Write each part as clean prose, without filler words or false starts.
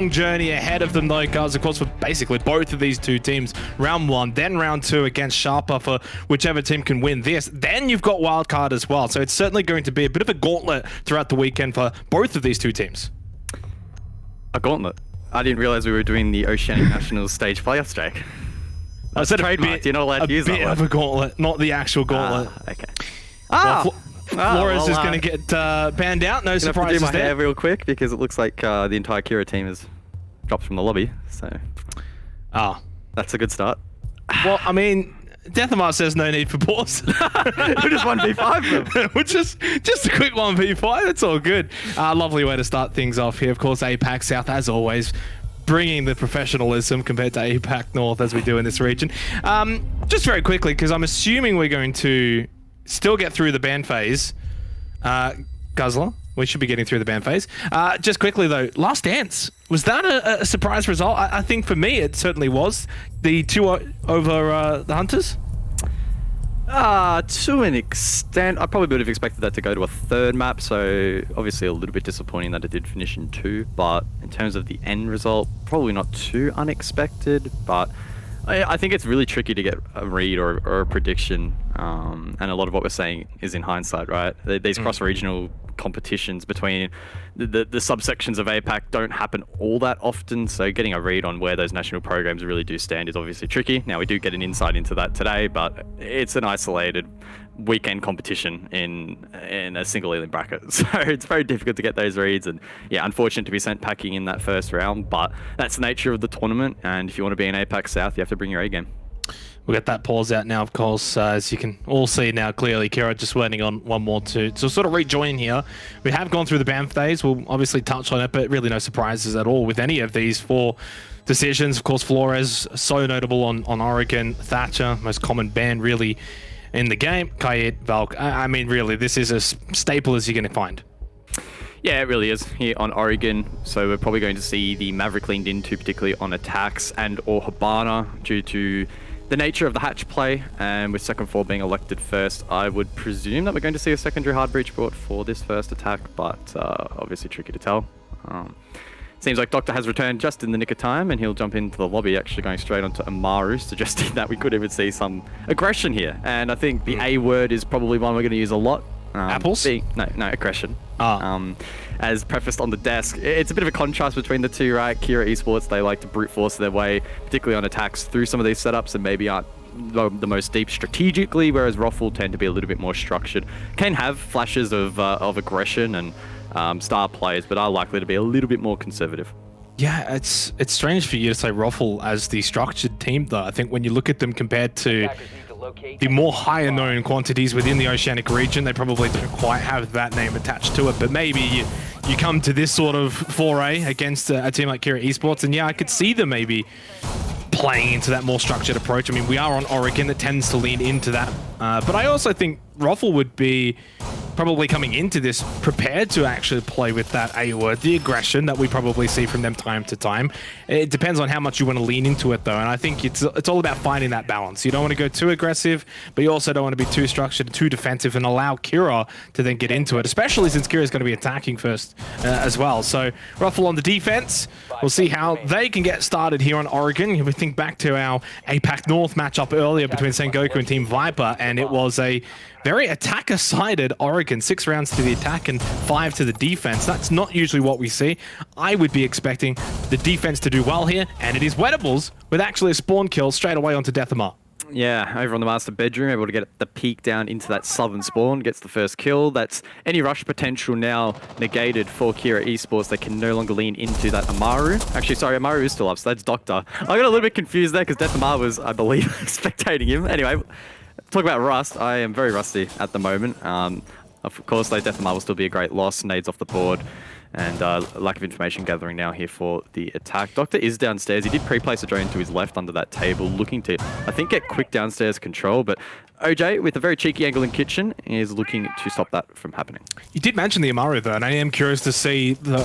journey ahead of them though, guys, of course, for basically both of these two teams. Round 1, then round 2 against Sharper for whichever team can win this. Then you've got wildcard as well, so it's certainly going to be a bit of a gauntlet throughout the weekend for both of these two teams. A gauntlet? I didn't realize we were doing the Oceanic Nationals stage playoffs, Jake. I said trademark. You're not allowed to use that word. A bit of a gauntlet, not the actual gauntlet. Okay. Flores is going to get banned out. No surprises there. I have to do my hair there. real quick because it looks like the entire Kira team has dropped from the lobby. So that's a good start. Well, I mean, Deathamar says no need for pause. We'll just 1v5 them. Which is just a quick 1v5. That's all good. Lovely way to start things off here. Of course, APAC South, as always, bringing the professionalism compared to APAC North as we do in this region. Just very quickly, because I'm assuming we're going to still get through the ban phase. Guzzler, we should be getting through the ban phase. Just quickly though, Last Dance, was that a surprise result? I think for me it certainly was. The 2 over the Hunters? To an extent. I probably would have expected that to go to a third map, so obviously a little bit disappointing that it did finish in 2, but in terms of the end result, probably not too unexpected, but I think it's really tricky to get a read or a prediction, and a lot of what we're saying is in hindsight, right? These cross-regional competitions between the subsections of APAC don't happen all that often, so getting a read on where those national programs really do stand is obviously tricky. Now, we do get an insight into that today, but it's an isolated weekend competition in a single elim bracket, so it's very difficult to get those reads, and yeah, unfortunate to be sent packing in that first round, but that's the nature of the tournament, and if you want to be in APAC South, you have to bring your A game. We'll get that pause out now, of course, as you can all see now clearly. Kira just waiting on one more to sort of rejoin here. We have gone through the ban phase. We'll obviously touch on it, but really no surprises at all with any of these 4 decisions. Of course, Flores, so notable on Oregon. Thatcher, most common ban really in the game. Kayet, Valk. I mean, really, this is as staple as you're going to find. Yeah, it really is here on Oregon. So we're probably going to see the Maverick leaned into, particularly on attacks and or Habana, due to the nature of the hatch play, and with second 4 being elected first, I would presume that we're going to see a secondary hard breach brought for this first attack, but obviously tricky to tell. Seems like Doctor has returned just in the nick of time, and he'll jump into the lobby, actually going straight onto Amaru, suggesting that we could even see some aggression here. And I think the A word is probably one we're going to use a lot. Apples? No, aggression. As prefaced on the desk, it's a bit of a contrast between the two, right? Kira Esports, they like to brute force their way, particularly on attacks, through some of these setups, and maybe aren't the most deep strategically, whereas ROFL tend to be a little bit more structured. Can have flashes of aggression and star plays, but are likely to be a little bit more conservative. Yeah, it's strange for you to say ROFL as the structured team, though. I think when you look at them compared to the more higher known quantities within the Oceanic region, they probably don't quite have that name attached to it, but maybe you come to this sort of foray against a team like Kira Esports, and yeah, I could see them maybe playing into that more structured approach. I mean, we are on Oregon that tends to lean into that, but I also think ROFL would be probably coming into this prepared to actually play with that A word, the aggression that we probably see from them time to time. It depends on how much you want to lean into it though, and I think it's all about finding that balance. You don't want to go too aggressive, but you also don't want to be too structured, too defensive, and allow Kira to then get into it, especially since Kira is going to be attacking first as well. So ROFL on the defense. We'll see how they can get started here on Oregon. We think back to our APAC North matchup earlier between Sengoku and Team Viper, and it was a very attacker-sided Oregon. 6 rounds to the attack and 5 to the defense. That's not usually what we see. I would be expecting the defense to do well here, and it is Wettables with actually a spawn kill straight away onto Deathamar. Yeah, over on the master bedroom, able to get the peek down into that southern spawn, gets the first kill. That's any rush potential now negated for Kira Esports. They can no longer lean into that Amaru. Actually, sorry, Amaru is still up, so that's Doctor. I got a little bit confused there because Deathamar was, I believe, spectating him. Anyway, talk about rust. I am very rusty at the moment. Of course, though, Deathamar will still be a great loss. Nades off the board. And lack of information gathering now here for the attack. Doctor is downstairs. He did pre-place a drone to his left under that table, looking to, I think, get quick downstairs control. But OJ, with a very cheeky angle in kitchen, is looking to stop that from happening. You did mention the Amaru, though, and I am curious to see the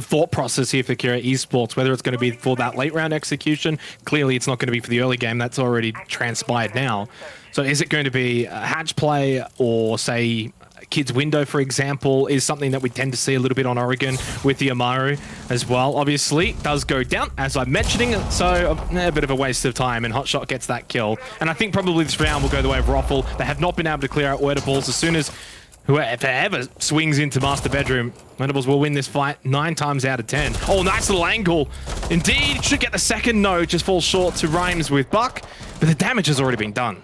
thought process here for Kira Esports, whether it's going to be for that late round execution. Clearly, it's not going to be for the early game. That's already transpired now. So is it going to be a hatch play or, say, Kids window, for example, is something that we tend to see a little bit on Oregon with the Amaru as well. Obviously, does go down, as I'm mentioning, so a bit of a waste of time, and Hotshot gets that kill. And I think probably this round will go the way of ROFL. They have not been able to clear out Weatables. As soon as whoever swings into Master Bedroom, Weatables will win this fight 9 times out of 10. Oh, nice little angle. Indeed, should get the second. No, just falls short to Rhymes with Buck, but the damage has already been done.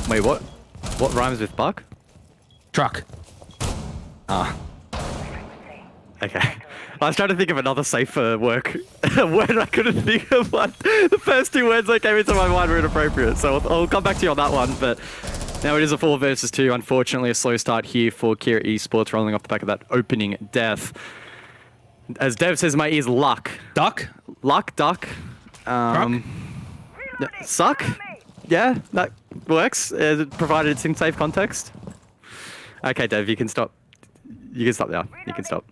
Wait, what? What rhymes with Buck? Truck. Ah. Okay. I was trying to think of another safer word I couldn't think of one. The first 2 words that came into my mind were inappropriate, so I'll come back to you on that one. But now it is a 4 versus 2. Unfortunately, a slow start here for Kira Esports, rolling off the back of that opening death. As Dev says, my ears luck. Duck? Luck, duck. Suck? Yeah, that works, provided it's in safe context. Okay, Dev, you can stop. You can stop now. You can stop.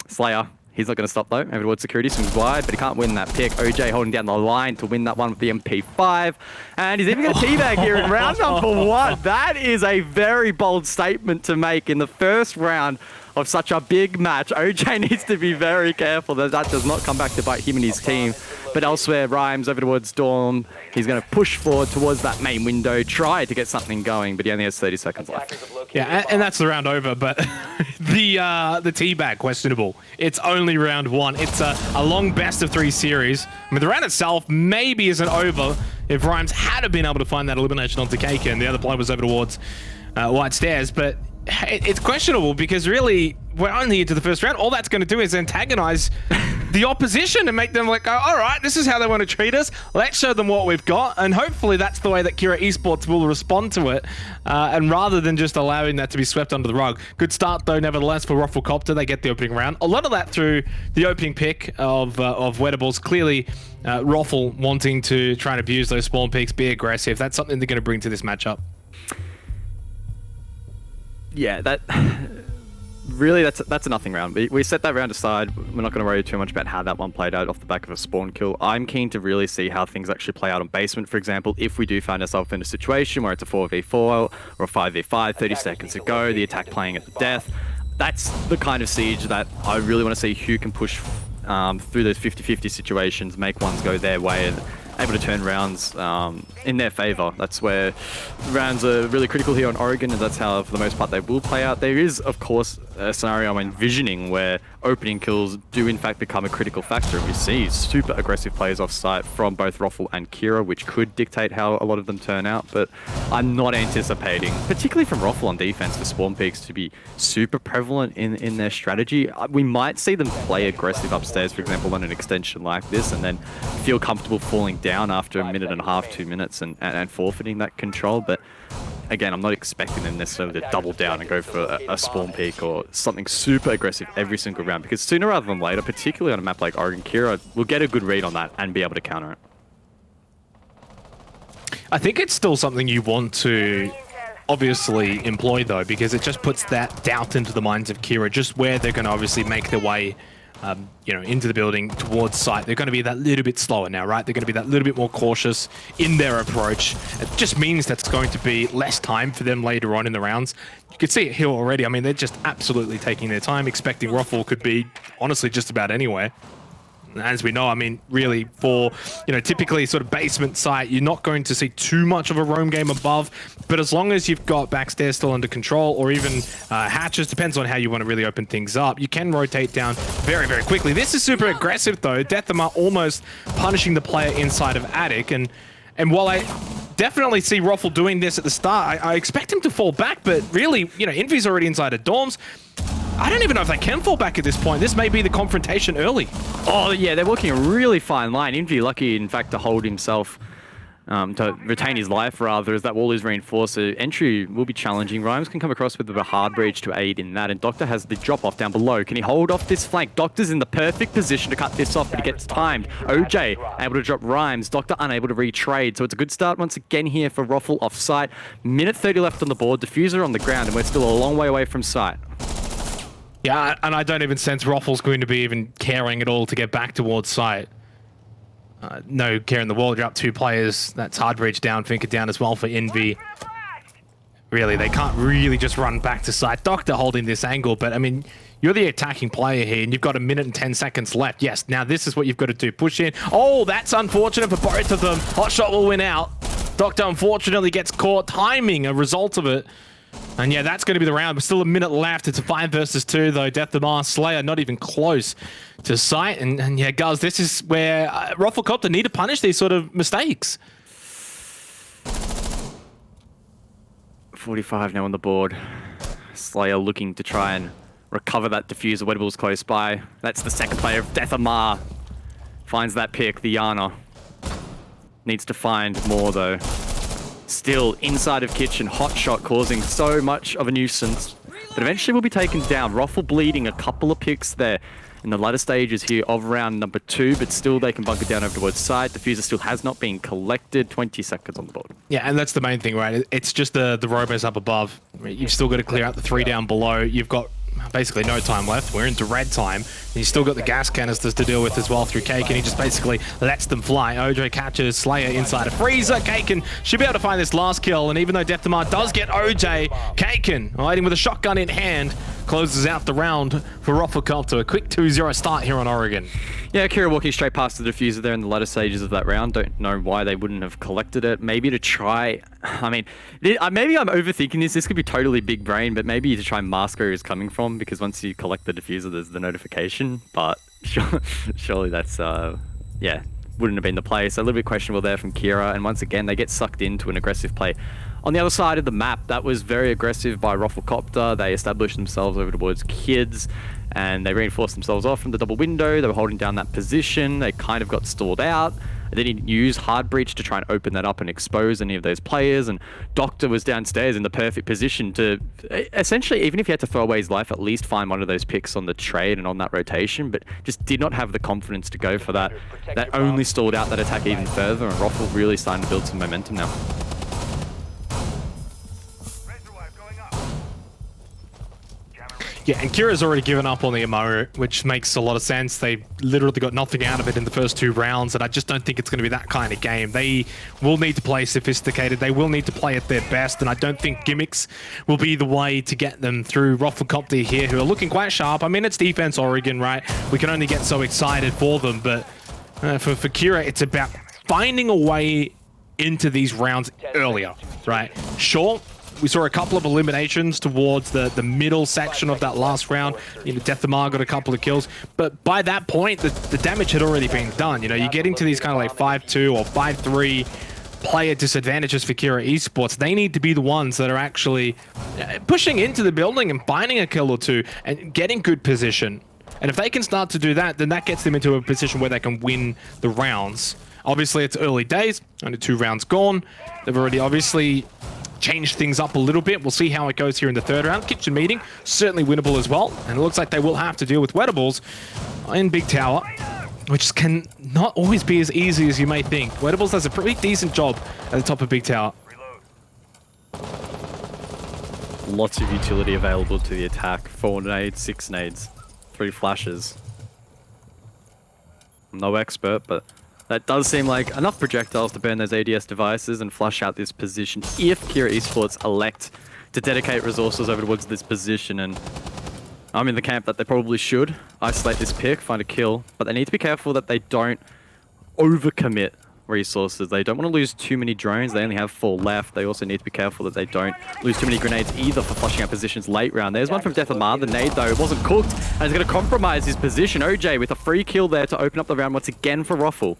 Slayer, he's not going to stop though. Over towards security, swings wide, but he can't win that pick. OJ holding down the line to win that one with the MP5. And he's even going to teabag here in round number 1. That is a very bold statement to make in the first round of such a big match. OJ needs to be very careful that that does not come back to bite him and his team. But elsewhere, Rhymes over towards Dawn. He's going to push forward towards that main window, try to get something going, but he only has 30 seconds left. Yeah, and that's the round over, but the teabag, questionable. It's only round 1. It's a long best of 3 series. I mean, the round itself maybe isn't over if Rhymes had been able to find that elimination onto Cake, and the other player was over towards White Stairs, but it's questionable because really we're only into the first round. All that's going to do is antagonize the opposition and make them like, go, all right, this is how they want to treat us. Let's show them what we've got. And hopefully that's the way that Kira Esports will respond to it. And rather than just allowing that to be swept under the rug. Good start though, nevertheless, for ROFLCOPTER. They get the opening round. A lot of that through the opening pick of Weatables. Clearly, ROFL wanting to try and abuse those spawn picks, be aggressive. That's something they're going to bring to this matchup. Yeah, that's a nothing round. We set that round aside. We're not going to worry too much about how that one played out off the back of a spawn kill. I'm keen to really see how things actually play out on basement, for example. If we do find ourselves in a situation where it's a 4v4 or a 5v5, 30 seconds to go, the attack playing at the death, that's the kind of siege that I really want to see who can push through those 50-50 situations, make ones go their way, and able to turn rounds in their favor. That's where rounds are really critical here on Oregon, and that's how, for the most part, they will play out. There is, of course, a scenario I'm envisioning where opening kills do, in fact, become a critical factor. And we see super aggressive players off site from both ROFL and Kira, which could dictate how a lot of them turn out. But I'm not anticipating, particularly from ROFL on defense, for spawn peaks to be super prevalent in their strategy. We might see them play aggressive upstairs, for example, on an extension like this, and then feel comfortable falling down after a minute and a half, 2 minutes, and forfeiting that control. But again, I'm not expecting them necessarily to double down and go for a spawn peak or something super aggressive every single round, because sooner rather than later, particularly on a map like Oregon, Kira will get a good read on that and be able to counter it. I think it's still something you want to obviously employ though, because it just puts that doubt into the minds of Kira, just where they're going to obviously make their way into the building towards site. They're going to be that little bit slower now, right? They're going to be that little bit more cautious in their approach. It just means that's going to be less time for them later on in the rounds. You could see it here already. I mean, they're just absolutely taking their time, expecting ROFL could be honestly just about anywhere. As we know, I mean, really for, typically sort of basement site, you're not going to see too much of a roam game above, but as long as you've got backstairs still under control, or even hatches, depends on how you want to really open things up, you can rotate down very, very quickly. This is super aggressive though. Deatham almost punishing the player inside of Attic, and while I definitely see ROFL doing this at the start, I expect him to fall back, but really, Envy's already inside of dorms. I don't even know if they can fall back at this point. This may be the confrontation early. Oh, yeah, they're walking a really fine line. Envy lucky, in fact, to hold himself, to retain his life, rather, as that wall is reinforced. So entry will be challenging. Rhymes can come across with a hard breach to aid in that, and Doctor has the drop-off down below. Can he hold off this flank? Doctor's in the perfect position to cut this off, but he gets timed. OJ able to drop Rhymes. Doctor unable to retrade. So it's a good start once again here for ROFL off-site. Minute 30 left on the board. Diffuser on the ground, and we're still a long way away from site. Yeah, and I don't even sense ROFL's going to be even caring at all to get back towards site. No care in the world. You're up 2 players. That's hard breach down, Finker down as well for Envy. really. They can't really just run back to site. Doctor holding this angle, but I mean, you're the attacking player here, and you've got 1 minute and 10 seconds left. Yes, now this is what you've got to do. Push in. Oh, that's unfortunate for both of them. Hot shot will win out. Doctor unfortunately gets caught timing a result of it. And yeah, that's going to be the round. But still 1 minute left. It's a 5 versus 2, though. Death of Mars Slayer not even close to sight. And yeah, guys, this is where ROFLCOPTER need to punish these sort of mistakes. 45 now on the board. Slayer looking to try and recover that diffuser. Weddable's close by. That's the second player of Death of Mar. Finds that pick, the Yana. Needs to find more, though. Still inside of Kitchen, hot shot causing so much of a nuisance. But eventually will be taken down. ROFL bleeding a couple of picks there in the latter stages here of round number 2, but still they can bunker down over towards side. Diffuser still has not been collected. 20 seconds on the board. Yeah, and that's the main thing, right? It's just the robos up above. You've still got to clear out the 3 down below. You've got basically no time left. We're into red time. And you still got the gas canisters to deal with as well through Cake, and he just basically lets them fly. OJ catches Slayer inside a freezer. Kaken should be able to find this last kill, and even though Death of Mar does get OJ, Kaken, hiding with a shotgun in hand, closes out the round for ROFLCOPTER. A quick 2-0 start here on Oregon. Yeah, Kira walking straight past the diffuser there in the latter stages of that round. Don't know why they wouldn't have collected it. Maybe to try... I mean, maybe I'm overthinking this. This could be totally big brain, but maybe to try and mask where he's coming from, because once you collect the diffuser, there's the notification. But surely that's... yeah, wouldn't have been the play. So a little bit questionable there from Kira. And once again, they get sucked into an aggressive play. On the other side of the map, that was very aggressive by ROFLCOPTER. They established themselves over towards Kids, and they reinforced themselves off from the double window. They were holding down that position. They kind of got stalled out. They didn't use Hard Breach to try and open that up and expose any of those players. And Doctor was downstairs in the perfect position to essentially, even if he had to throw away his life, at least find one of those picks on the trade and on that rotation, but just did not have the confidence to go for that. That only stalled out that attack even further, and ROFL really starting to build some momentum now. Yeah, and Kira's already given up on the MO, which makes a lot of sense. They literally got nothing out of it in the first 2 rounds, and I just don't think it's going to be that kind of game. They will need to play sophisticated. They will need to play at their best, and I don't think gimmicks will be the way to get them through. ROFLCOPTER here, who are looking quite sharp. I mean, it's defense Oregon, right? We can only get so excited for them, but for Kira, it's about finding a way into these rounds earlier, right? Sure. We saw a couple of eliminations towards the middle section of that last round. You know, Death of Mar got a couple of kills, but by that point, the damage had already been done. You know, you get into these kind of like 5-2 or 5-3 player disadvantages for Kira Esports. They need to be the ones that are actually pushing into the building and finding a kill or 2 and getting good position. And if they can start to do that, then that gets them into a position where they can win the rounds. Obviously, it's early days, only 2 rounds gone. They've already obviously changed things up a little bit. We'll see how it goes here in the 3rd round. Kitchen meeting, certainly winnable as well. And it looks like they will have to deal with Wedables in Big Tower, which can not always be as easy as you may think. Wedables does a pretty decent job at the top of Big Tower. Lots of utility available to the attack. 4 nades, 6 nades, 3 flashes. I'm no expert, but that does seem like enough projectiles to burn those ADS devices and flush out this position if Kira Esports elect to dedicate resources over towards this position. And I'm in the camp that they probably should isolate this pick, find a kill, but they need to be careful that they don't overcommit resources. They don't want to lose too many drones. They only have 4 left. They also need to be careful that they don't lose too many grenades either for flushing out positions late round. There's one from Death of Mar. The nade, though, it wasn't cooked, and it's going to compromise his position. OJ with a free kill there to open up the round once again for ROFL.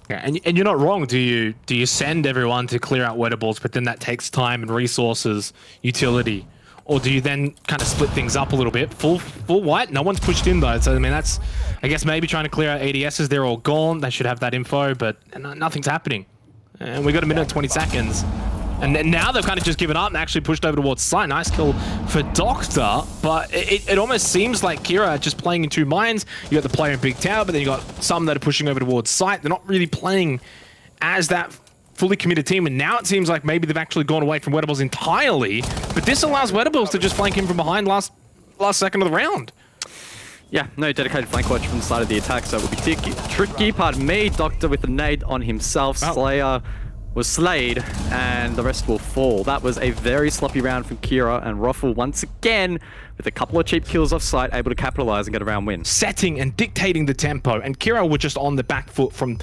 Yeah, and you're not wrong. Do you send everyone to clear out Wedables, but then that takes time and resources, utility? Or do you then kind of split things up a little bit? Full white? No one's pushed in though. So I mean, that's, I guess, maybe trying to clear out ADSs. They're all gone. They should have that info, but nothing's happening. And we got 1 minute and 20 seconds. And then now they've kind of just given up and actually pushed over towards site. Nice kill for Doctor, but it almost seems like Kira are just playing in 2 minds. You got the player in Big Tower, but then you got some that are pushing over towards site. They're not really playing as that fully committed team, and now it seems like maybe they've actually gone away from Wedables entirely, but this allows Wedables to just flank him from behind last second of the round. Yeah, no dedicated flank watch from the side of the attack, so it would be tricky. Pardon me, Doctor with the nade on himself. Slayer was slayed, and the rest will fall. That was a very sloppy round from Kira, and ROFL once again, with a couple of cheap kills off site, able to capitalize and get a round win. Setting and dictating the tempo, and Kira were just on the back foot from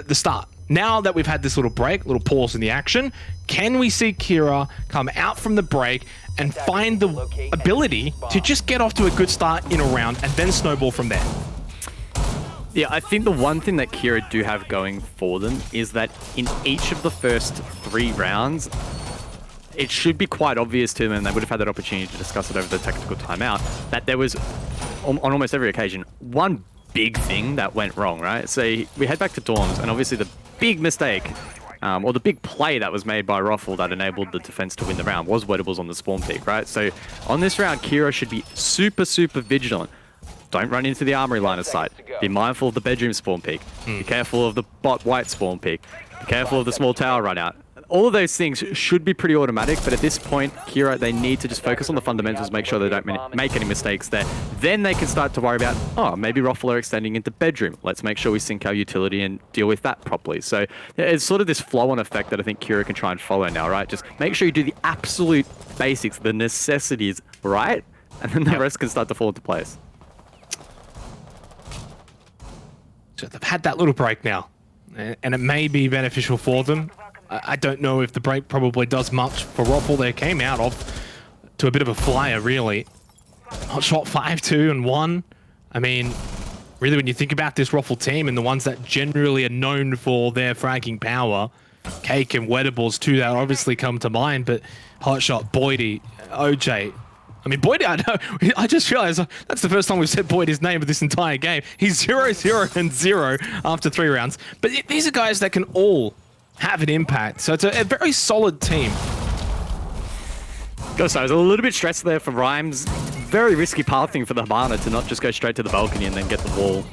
the start. Now that we've had this little break, little pause in the action, can we see Kira come out from the break and find the ability to just get off to a good start in a round and then snowball from there? Yeah, I think the one thing that Kira do have going for them is that in each of the first 3 rounds, it should be quite obvious to them, and they would have had that opportunity to discuss it over the technical timeout, that there was, on almost every occasion, one big thing that went wrong, right? So we head back to dorms, and obviously the big mistake, or the big play that was made by ROFL that enabled the defense to win the round was Wedables on the spawn peak, right? So on this round, Kira should be super, super vigilant. Don't run into the armory line of sight. Be mindful of the bedroom spawn peak. Be careful of the bot white spawn peak. Be careful of the small tower run out. All of those things should be pretty automatic, but at this point, Kira, they need to just focus on the fundamentals, make sure they don't make any mistakes there. Then they can start to worry about, oh, maybe ROFL are extending into bedroom. Let's make sure we sync our utility and deal with that properly. So it's sort of this flow-on effect that I think Kira can try and follow now, right? Just make sure you do the absolute basics, the necessities, right? And then the rest can start to fall into place. So they've had that little break now, and it may be beneficial for them. I don't know if the break probably does much for ROFL. They came out of to a bit of a flyer, really. Hot shot 5-2-1. I mean, really, when you think about this ROFL team and the ones that generally are known for their fragging power, Cake and Wedables, 2 that obviously come to mind, but Hot shot, Boydie, OJ. I mean, Boydie, I know, I just realized that's the first time we've said Boydie's name of this entire game. He's 0-0-0 after 3 rounds. But these are guys that can all have an impact. So it's a very solid team. Gotta say, I was a little bit stressed there for Rhymes. Very risky pathing for the Habana to not just go straight to the balcony and then get the wall,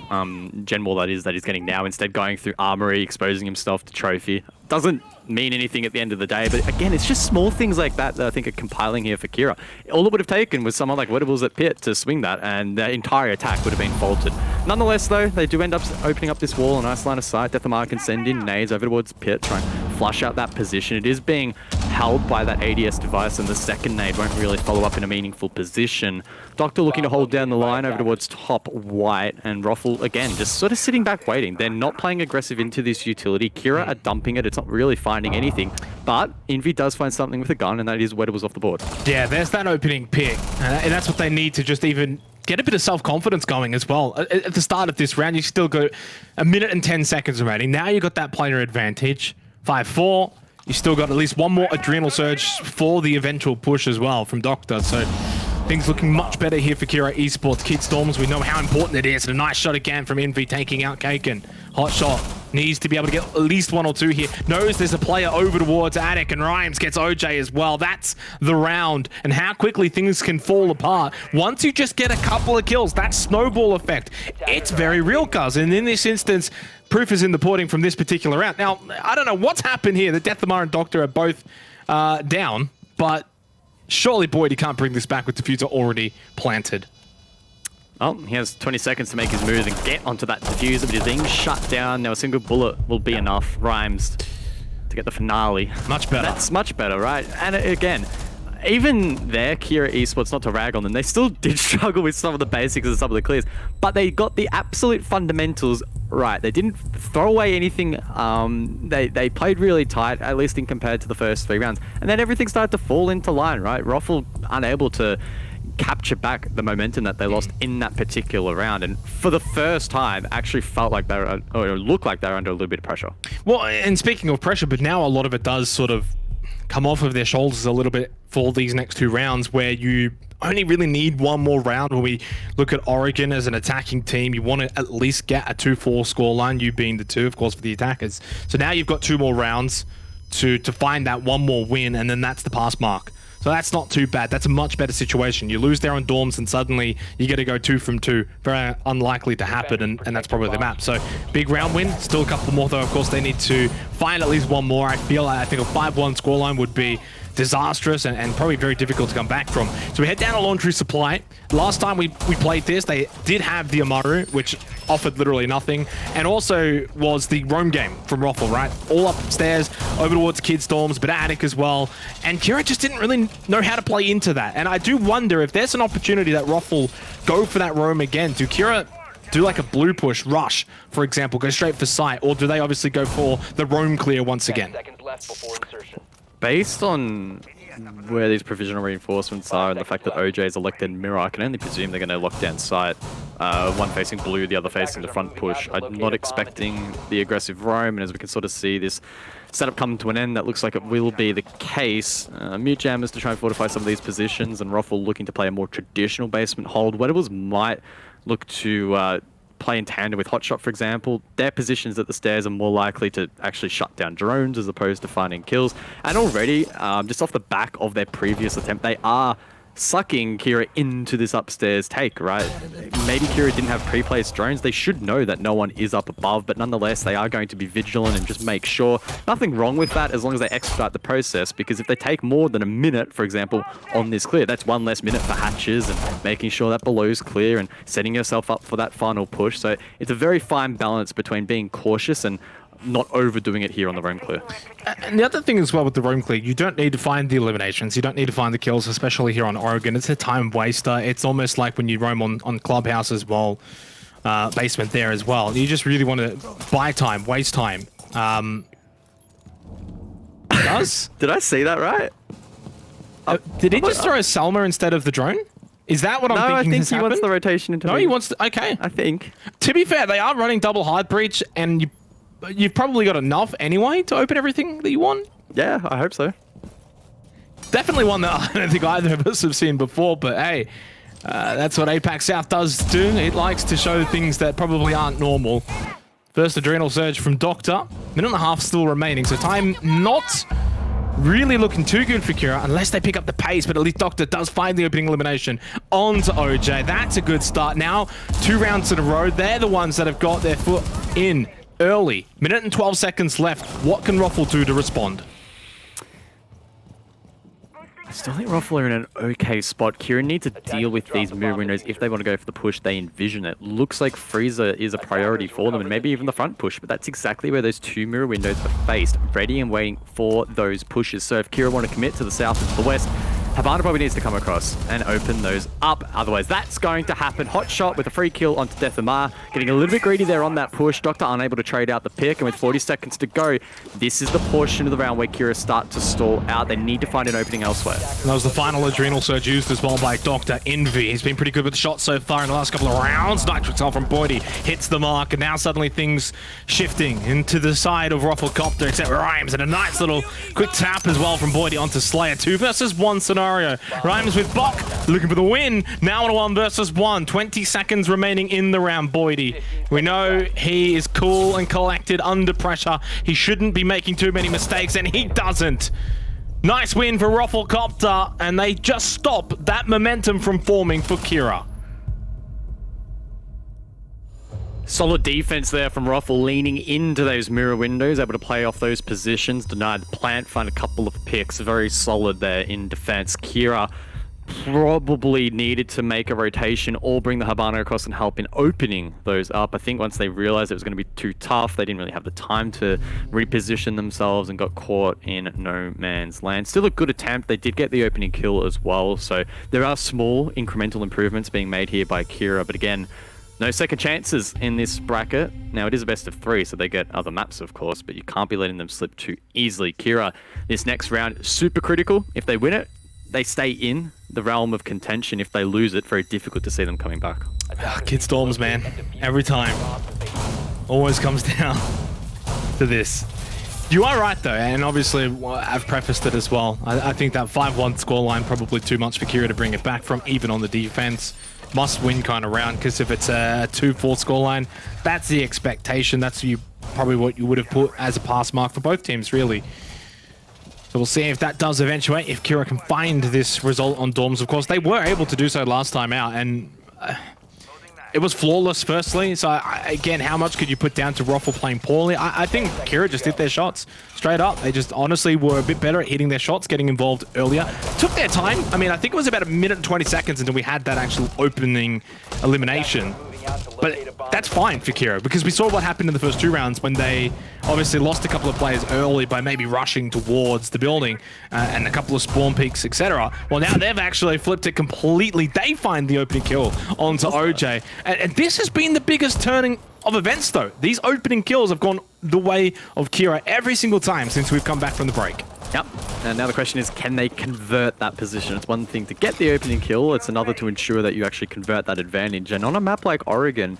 gen wall that he's getting now, instead going through Armory, exposing himself to Trophy. Doesn't mean anything at the end of the day, but again, it's just small things like that that I think are compiling here for Kira. All it would have taken was someone like Wedables at Pit to swing that, and the entire attack would have been faulted. Nonetheless, though, they do end up opening up this wall, a nice line of sight. Deathamar can send in nades over towards Pit, try and flush out that position. It is being held by that ADS device, and the second nade won't really follow up in a meaningful position. Doctor looking to hold down the line over towards top white, and ROFL, again, just sort of sitting back waiting. They're not playing aggressive into this utility. Kira are dumping it. It's not really finding anything, but Envy does find something with a gun, and that is Wedables off the board. Yeah, there's that opening pick, and that's what they need to just even get a bit of self-confidence going as well. At the start of this round, you still got 1 minute and 10 seconds remaining. Now you got that player advantage. 5-4. You still got at least one more adrenal surge for the eventual push as well from Doctor. So things looking much better here for Kira Esports. Kid Storms, we know how important it is. And a nice shot again from Envy taking out Kaken. Hot shot. Needs to be able to get at least 1 or 2 here. Knows there's a player over towards Attic, and Rhymes gets OJ as well. That's the round, and how quickly things can fall apart. Once you just get a couple of kills, that snowball effect, it's very real, cuz. And in this instance, proof is in the pudding from this particular round. Now, I don't know what's happened here. The Deathamar and Doctor are both down, but surely Boyd, he can't bring this back with diffuser already planted. Well, he has 20 seconds to make his move and get onto that diffuser, but he's being shut down. Now a single bullet will be enough. Rhymes to get the finale. Much better. That's much better, right? And again, even there, Kira Esports, not to rag on them, they still did struggle with some of the basics and some of the clears, but they got the absolute fundamentals right. They didn't throw away anything. They played really tight, at least in compared to the first 3 rounds. And then everything started to fall into line, right? ROFL unable to capture back the momentum that they lost in that particular round, and for the first time actually felt like they were, or looked like they were under a little bit of pressure. Well, and speaking of pressure, but now a lot of it does sort of come off of their shoulders a little bit for these next 2 rounds, where you only really need 1 more round. When we look at Oregon as an attacking team, you want to at least get a 2-4 scoreline, you being the 2, of course, for the attackers. So now you've got 2 more rounds to find that 1 more win, and then that's the pass mark. So that's not too bad. That's a much better situation. You lose there on dorms and suddenly you get to go 2 from 2. Very unlikely to happen, and that's probably the map. So big round win. Still a couple more though. Of course, they need to find at least 1 more. I think a 5-1 scoreline would be disastrous and probably very difficult to come back from. So we head down to Laundry Supply. Last time we played this, they did have the Amaru, which offered literally nothing, and also was the roam game from ROFL, right? All upstairs, over towards Kid Storms, but attic as well. And Kira just didn't really know how to play into that. And I do wonder if there's an opportunity that ROFL go for that roam again. Do Kira do like a blue push, rush, for example, go straight for sight, or do they obviously go for the roam clear once again? Based on where these provisional reinforcements are and the fact that OJ is elected mirror, I can only presume they're going to lock down sight. One facing blue, the other facing the front push. I'm not expecting the aggressive roam, and as we can sort of see this setup come to an end, that looks like it will be the case. Mute Jammers to try and fortify some of these positions, and ROFL looking to play a more traditional basement hold. Wettables might look to play in tandem with Hotshot, for example. Their positions at the stairs are more likely to actually shut down drones as opposed to finding kills. And already, just off the back of their previous attempt, they are sucking Kira into this upstairs take, right? Maybe Kira didn't have pre-placed drones. They should know that no one is up above, but nonetheless, they are going to be vigilant and just make sure. Nothing wrong with that as long as they expedite the process, because if they take more than a minute, for example, on this clear, that's one less minute for hatches and making sure that below is clear and setting yourself up for that final push. So it's a very fine balance between being cautious and not overdoing it here on the roam clear. And the other thing as well with the roam clear, you don't need to find the eliminations, you don't need to find the kills, especially here on Oregon. It's a time waster. It's almost like when you roam on Clubhouse as well, basement there as well. You just really want to buy time, waste time. Did I see that right? Did he just throw a Selma instead of the drone? Is that what I'm thinking? No, I think he happened? wants the rotation into. No, he wants to, okay. I think. To be fair, they are running double hard breach, and you've probably got enough anyway to open everything that you want. Yeah, I hope so. Definitely one that I don't think either of us have seen before, but hey, that's what APAC South does do. It likes to show things that probably aren't normal. First adrenal surge from Doctor. Minute and a half still remaining, so time not really looking too good for Kira unless they pick up the pace, but at least Doctor does find the opening elimination onto OJ. That's a good start. Now, 2 rounds in a row. They're the ones that have got their foot in early. Minute and 12 seconds left. What can ROFL do to respond? I still think ROFL are in an okay spot. Kieran needs to deal with these mirror windows if they want to go for the push. They envision it. Looks like Freezer is a priority for them, and maybe even the front push, but that's exactly where those 2 mirror windows are faced, ready and waiting for those pushes. So if Kira want to commit to the south and to the west, Havana probably needs to come across and open those up. Otherwise, that's going to happen. Hot shot with a free kill onto Death Amar. Getting a little bit greedy there on that push. Doctor unable to trade out the pick, and with 40 seconds to go, this is the portion of the round where Kira start to stall out. They need to find an opening elsewhere. That was the final adrenal surge used as well by Dr. Envy. He's been pretty good with the shots so far in the last couple of rounds. Nitrixel from Boydie hits the mark, and now suddenly things shifting into the side of ROFLCOPTER, except Rhymes, and a nice little quick tap as well from Boydie onto Slayer. 2 versus 1 scenario. Rhymes with Bok, looking for the win. Now on a 1 versus 1. 20 seconds remaining in the round. Boydie, we know he is cool and collected under pressure. He shouldn't be making too many mistakes, and he doesn't. Nice win for ROFLCOPTER, and they just stop that momentum from forming for Kira. Solid defense there from ROFL, leaning into those mirror windows, able to play off those positions, denied the plant, find a couple of picks. Very solid there in defense. Kira probably needed to make a rotation or bring the Habano across and help in opening those up. I think once they realized it was going to be too tough, they didn't really have the time to reposition themselves and got caught in no man's land. Still a good attempt. They did get the opening kill as well, so there are small incremental improvements being made here by Kira, but again, no second chances in this bracket. Now, it is a best of 3, so they get other maps, of course, but you can't be letting them slip too easily. Kira, this next round, super critical. If they win it, they stay in the realm of contention. If they lose it, very difficult to see them coming back. Kid Storms, man. Every time. Always comes down to this. You are right, though, and obviously I've prefaced it as well. I think that 5-1 scoreline probably too much for Kira to bring it back from, even on the defense. Must win kind of round, because if it's a 2-4 scoreline, that's the expectation. That's probably what you would have put as a pass mark for both teams, really. So we'll see if that does eventuate, if Kira can find this result on Dorms. Of course, they were able to do so last time out, and it was flawless, firstly. So, again, how much could you put down to ROFL playing poorly? I think Kira just hit their shots straight up. They just honestly were a bit better at hitting their shots, getting involved earlier. Took their time. I mean, I think it was about 1 minute and 20 seconds until we had that actual opening elimination. But that's fine for Kira, because we saw what happened in the first 2 rounds when they obviously lost a couple of players early by maybe rushing towards the building and a couple of spawn peaks, etc. Well, now they've actually flipped it completely. They find the opening kill onto OJ. And this has been the biggest turning of events, though. These opening kills have gone the way of Kira every single time since we've come back from the break. Yep. And now the question is, can they convert that position? It's one thing to get the opening kill, it's another to ensure that you actually convert that advantage. And on a map like Oregon,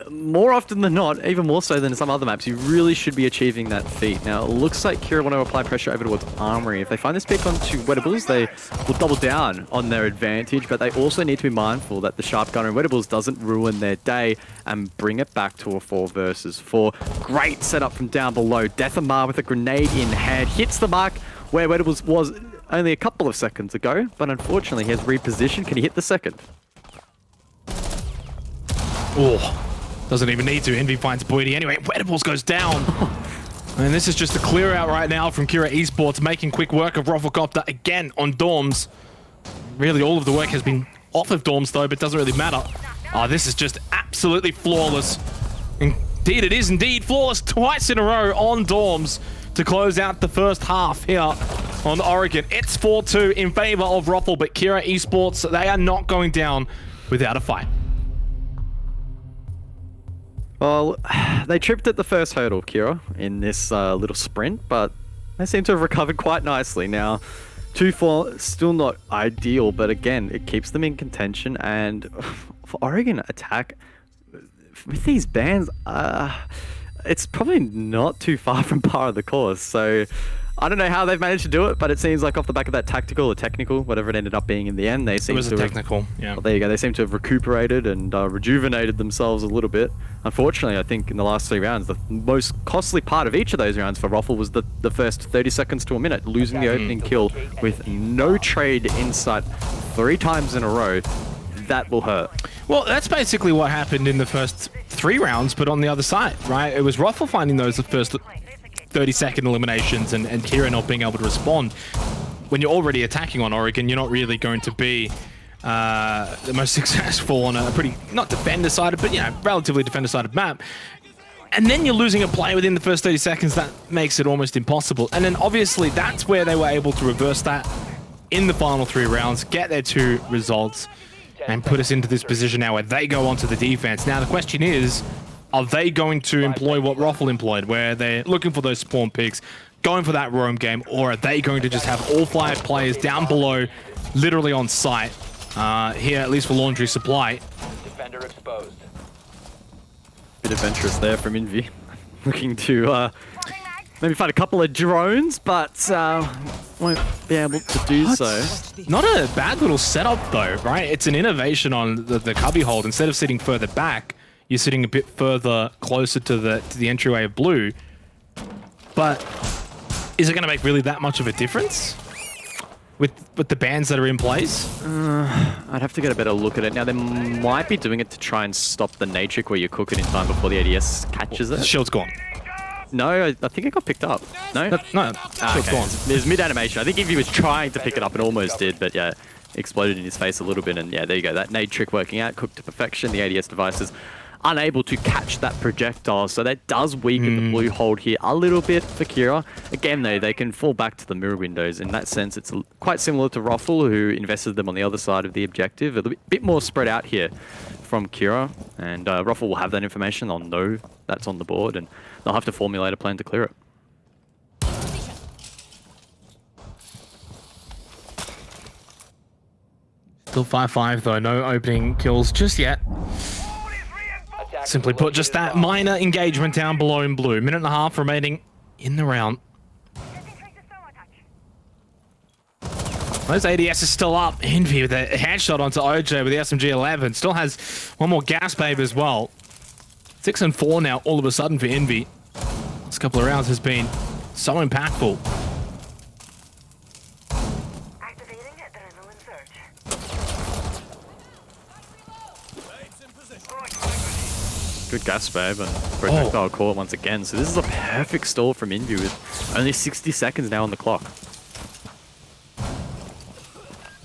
more often than not, even more so than some other maps, you really should be achieving that feat. Now, it looks like Kira want to apply pressure over towards Armory. If they find this pick onto Wettables, they will double down on their advantage, but they also need to be mindful that the Sharp Gunner in Wettables doesn't ruin their day and bring it back to a 4 versus 4. Great setup from down below. Deathamar with a grenade in hand hits the mark where Wettables was only a couple of seconds ago, but unfortunately he has repositioned. Can he hit the second? Oh. Doesn't even need to. Envy finds Boydie anyway. Wettables goes down. And this is just a clear out right now from Kira Esports, making quick work of ROFLCOPTER again on Dorms. Really, all of the work has been off of Dorms, though, but it doesn't really matter. Oh, this is just absolutely flawless. Indeed, it is indeed flawless twice in a row on Dorms to close out the first half here on Oregon. It's 4-2 in favor of ROFL, but Kira Esports, they are not going down without a fight. Well, they tripped at the first hurdle, Kira, in this little sprint, but they seem to have recovered quite nicely. Now, 2-4, still not ideal, but again, it keeps them in contention. And for Oregon attack, with these bans, it's probably not too far from par of the course. So I don't know how they've managed to do it, but it seems like off the back of that tactical or technical, whatever it ended up being in the end, they seem to technical, yeah. Well, there you go. They seem to have recuperated and rejuvenated themselves a little bit. Unfortunately, I think in the last 3 rounds, the most costly part of each of those rounds for ROFL was the first 30 seconds to a minute, losing the opening kill with no trade in sight 3 times in a row. That will hurt. Well, that's basically what happened in the first 3 rounds, but on the other side, right? It was ROFL finding those first 30-second eliminations and Kira not being able to respond. When you're already attacking on Oregon, you're not really going to be the most successful on a pretty, not defender-sided, but, you know, relatively defender-sided map. And then you're losing a play within the first 30 seconds. That makes it almost impossible. And then, obviously, that's where they were able to reverse that in the final 3 rounds, get their 2 results, and put us into this position now where they go onto the defense. Now, the question is, are they going to employ what ROFL employed, where they're looking for those spawn picks, going for that roam game, or are they going to just have all 5 players down below, literally on site, here, at least for Laundry Supply? Defender exposed. Bit adventurous there from Envy. Looking to maybe find a couple of drones, but won't be able to do so. Not a bad little setup, though, right? It's an innovation on the cubby hold. Instead of sitting further back, you're sitting a bit further closer to the entryway of blue. But is it going to make really that much of a difference with the bans that are in place? I'd have to get a better look at it. Now, they might be doing it to try and stop the nade trick where you cook it in time before the ADS catches it. Shield's gone. No, I think it got picked up. No? No, shield's gone. There's mid-animation. I think Envy was trying to pick it up and almost did, but yeah, exploded in his face a little bit. And yeah, there you go. That nade trick working out, cooked to perfection. The ADS devices unable to catch that projectile, so that does weaken the blue hold here a little bit for Kira. Again, though, they can fall back to the mirror windows. In that sense, it's quite similar to ROFL, who invested them on the other side of the objective. A bit more spread out here from Kira, and ROFL will have that information. They'll know that's on the board, and they'll have to formulate a plan to clear it. Still 5-5, though. No opening kills just yet. Simply put, just that minor engagement down below in blue. 1.5 minutes remaining in the round. Those ADS is still up. Envy with a headshot onto OJ with the SMG-11. Still has one more gas babe as well. 6-4 now, all of a sudden for Envy. This couple of rounds has been so impactful. Good gas, babe, and projectile call once again. So this is a perfect stall from Invi with only 60 seconds now on the clock.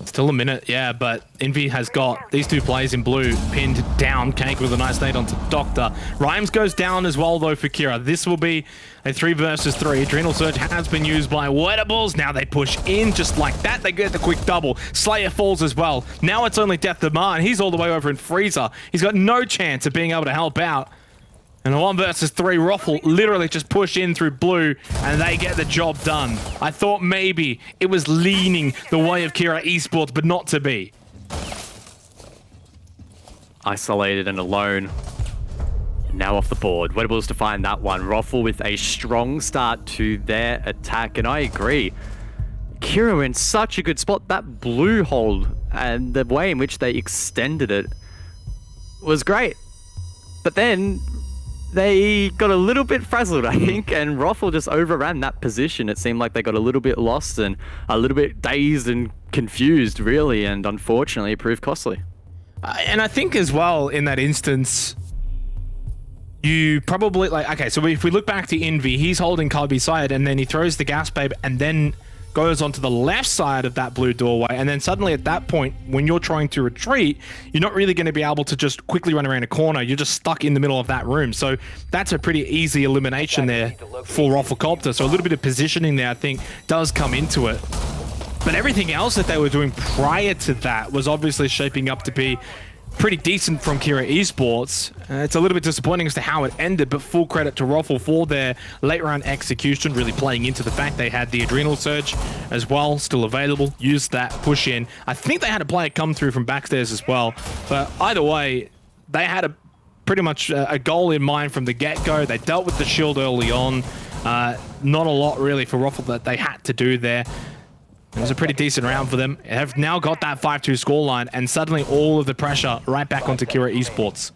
Still a minute, yeah, but Envy has got these two players in blue pinned down. Kank with a nice nade onto Doctor. Rhymes goes down as well, though, for Kira. This will be a 3 versus 3. Adrenal Surge has been used by Wettables. Now they push in just like that. They get the quick double. Slayer falls as well. Now it's only Death Demand. He's all the way over in Freezer. He's got no chance of being able to help out. And a 1 versus 3, ROFL literally just push in through blue and they get the job done. I thought maybe it was leaning the way of Kira Esports, but not to be. Isolated and alone. Now off the board. Wettables to find that one. ROFL with a strong start to their attack. And I agree. Kira in such a good spot. That blue hold and the way in which they extended it was great. But then they got a little bit frazzled, I think, and ROFL just overran that position. It seemed like they got a little bit lost and a little bit dazed and confused, really, and unfortunately it proved costly. And I think as well, in that instance, you probably, like, okay, so if we look back to Envy, he's holding Kalbi side, and then he throws the gas babe, and then goes onto the left side of that blue doorway, and then suddenly at that point, when you're trying to retreat, you're not really going to be able to just quickly run around a corner. You're just stuck in the middle of that room. So that's a pretty easy elimination there for ROFLCOPTER. So a little bit of positioning there, I think, does come into it. But everything else that they were doing prior to that was obviously shaping up to be pretty decent from Kira Esports. It's a little bit disappointing as to how it ended, but full credit to ROFL for their late round execution, really playing into the fact they had the Adrenal Surge as well, still available, used that push in. I think they had a player come through from backstairs as well, but either way, they had pretty much a goal in mind from the get-go. They dealt with the shield early on. Not a lot really for ROFL that they had to do there. It was a pretty decent round for them. They have now got that 5-2 scoreline, and suddenly all of the pressure right back onto Kira Esports.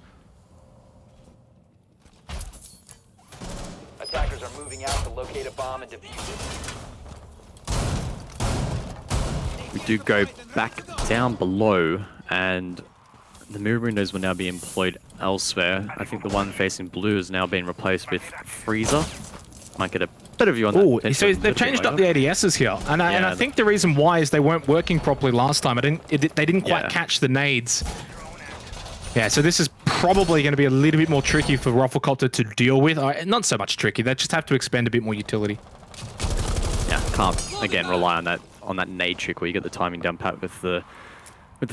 Attackers are moving out to locate a bomb and defuse it. We do go back down below, and the mirror windows will now be employed elsewhere. I think the one facing blue has now been replaced with Freezer. Might get a better view on that. Oh, so they've changed up the ADSs here, and I think the reason why is they weren't working properly last time. They didn't quite catch the nades. Yeah, so this is probably going to be a little bit more tricky for ROFLCOPTER to deal with. Not so much tricky. They just have to expend a bit more utility. Yeah, can't again rely on that nade trick where you get the timing down pat with the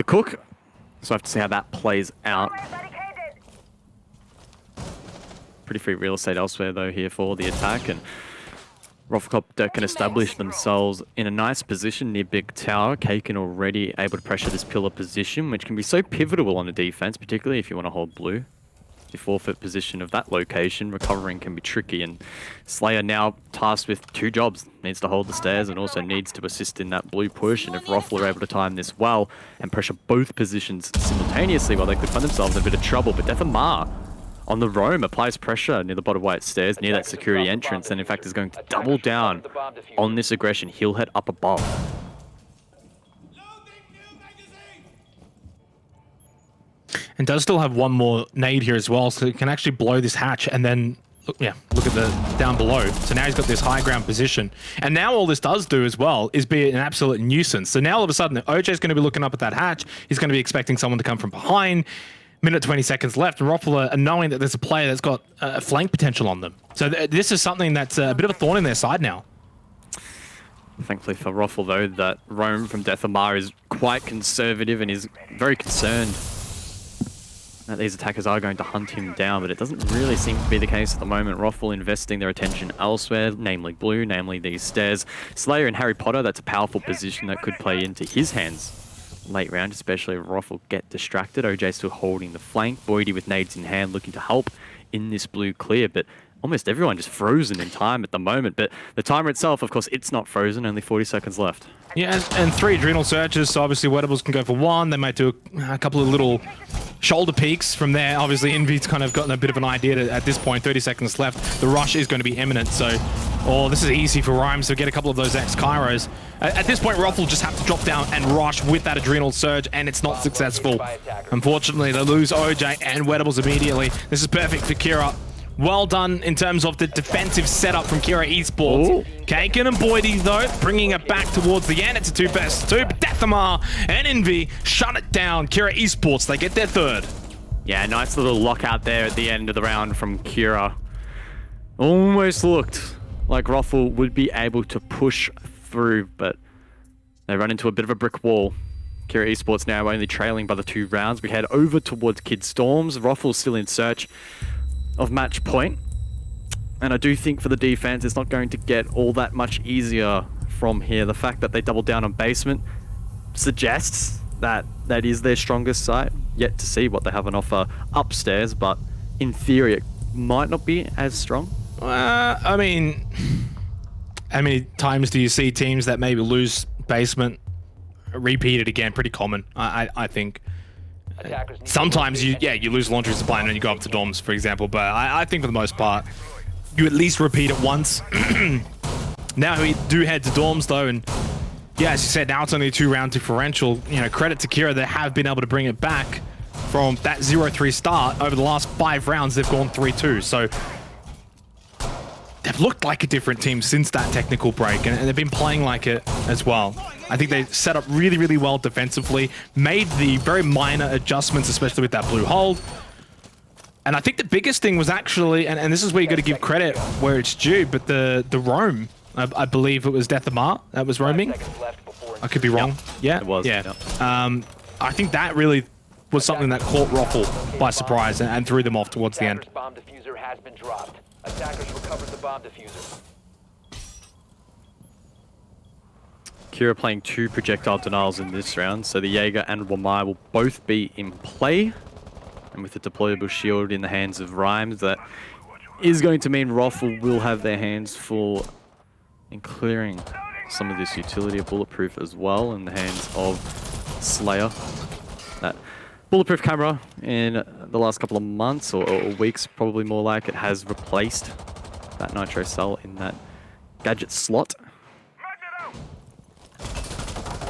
cook. So I have to see how that plays out. Pretty free real estate elsewhere, though, here for the attack, and ROFLCOPTER can establish themselves in a nice position near Big Tower. Kaken already able to pressure this pillar position, which can be so pivotal on a defense, particularly if you want to hold blue. The forfeit position of that location, recovering can be tricky, and Slayer now tasked with 2 jobs. Needs to hold the stairs and also needs to assist in that blue push, and if ROFL are able to time this well and pressure both positions simultaneously, well, they could find themselves in a bit of trouble. But Death Amar on the roam applies pressure near the bottom white stairs, near that security entrance, and in fact is going to double down on this aggression. He'll head up above. And does still have one more nade here as well, so he can actually blow this hatch and then look at the down below. So now he's got this high ground position. And now all this does do as well is be an absolute nuisance. So now all of a sudden, OJ's going to be looking up at that hatch. He's going to be expecting someone to come from behind. Minute 20 seconds left, and ROFL are knowing that there's a player that's got flank potential on them. So this is something that's a bit of a thorn in their side now. Thankfully for ROFL, though, that roam from Death Amar is quite conservative and is very concerned that these attackers are going to hunt him down, but it doesn't really seem to be the case at the moment. ROFL investing their attention elsewhere, namely blue, namely these stairs. Slayer and Harry Potter, that's a powerful position that could play into his hands late round, especially if ROFL get distracted. OJ still holding the flank. Boydie with nades in hand looking to help in this blue clear, but almost everyone just frozen in time at the moment. But the timer itself, of course, it's not frozen. Only 40 seconds left. Yeah, and 3 adrenal searches, so obviously Wettables can go for 1. They might do a couple of little shoulder peeks from there. Obviously, Envy's kind of gotten a bit of an idea at this point. 30 seconds left. The rush is going to be imminent, so... Oh, this is easy for Rhymes to get a couple of those X-Kairos. At this point, ROFL just have to drop down and rush with that adrenal surge, and it's not successful. Unfortunately, they lose OJ and Wettables immediately. This is perfect for Kira. Well done in terms of the defensive setup from Kira Esports. Kaken and Boydie, though, bringing it back towards the end. It's a 2 vs 2, but Deathamar and Envy shut it down. Kira Esports, they get their 3rd. Yeah, nice little lockout there at the end of the round from Kira. Almost looked like ROFL would be able to push through, but they run into a bit of a brick wall. Kira Esports now only trailing by the 2 rounds. We head over towards Kid Storms. ROFL still in search of match point. And I do think for the defense, it's not going to get all that much easier from here. The fact that they doubled down on basement suggests that that is their strongest side. Yet to see what they have on offer upstairs, but in theory, it might not be as strong. I mean, how many times do you see teams that maybe lose basement repeat it again? Pretty common, I think. Sometimes you lose laundry supply and then you go up to dorms, for example. But I think for the most part, you at least repeat it once. Now we do head to dorms though, and yeah, as you said, now it's only a 2-round differential. You know, credit to Kira, they have been able to bring it back from that 0-3 start. Over the last 5 rounds, they've gone 3-2. So they've looked like a different team since that technical break, and they've been playing like it as well. I think they set up really, really well defensively, made the very minor adjustments, especially with that blue hold. And I think the biggest thing was actually, and this is where you got to give credit where it's due, but the roam, I believe it was Deathamar that was roaming. I could be wrong. Yeah, it was. Yeah. I think that really was something that caught ROFL by surprise and threw them off towards the end. Bomb diffuser has been dropped. Attackers recovered the bomb diffuser. Kira playing 2 projectile denials in this round, so the Jaeger and Wamai will both be in play. And with the deployable shield in the hands of Rhymes, that is going to mean ROFL will have their hands full in clearing some of this utility of Bulletproof as well in the hands of Slayer. That Bulletproof camera in the last couple of months or weeks, probably more like it, has replaced that Nitro cell in that gadget slot.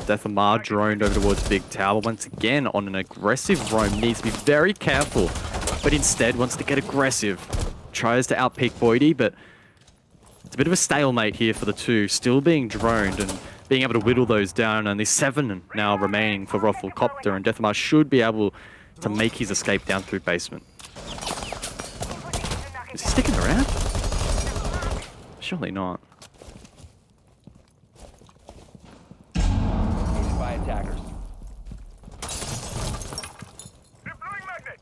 Deathamar droned over towards Big Tower once again on an aggressive roam. Needs to be very careful, but instead wants to get aggressive. Tries to outpeak Boydie, but it's a bit of a stalemate here for the 2. Still being droned and being able to whittle those down. Only 7 now remaining for ROFLCOPTER, and Deathamar should be able to make his escape down through basement. Is he sticking around? Surely not. By attackers. Deploying magnet.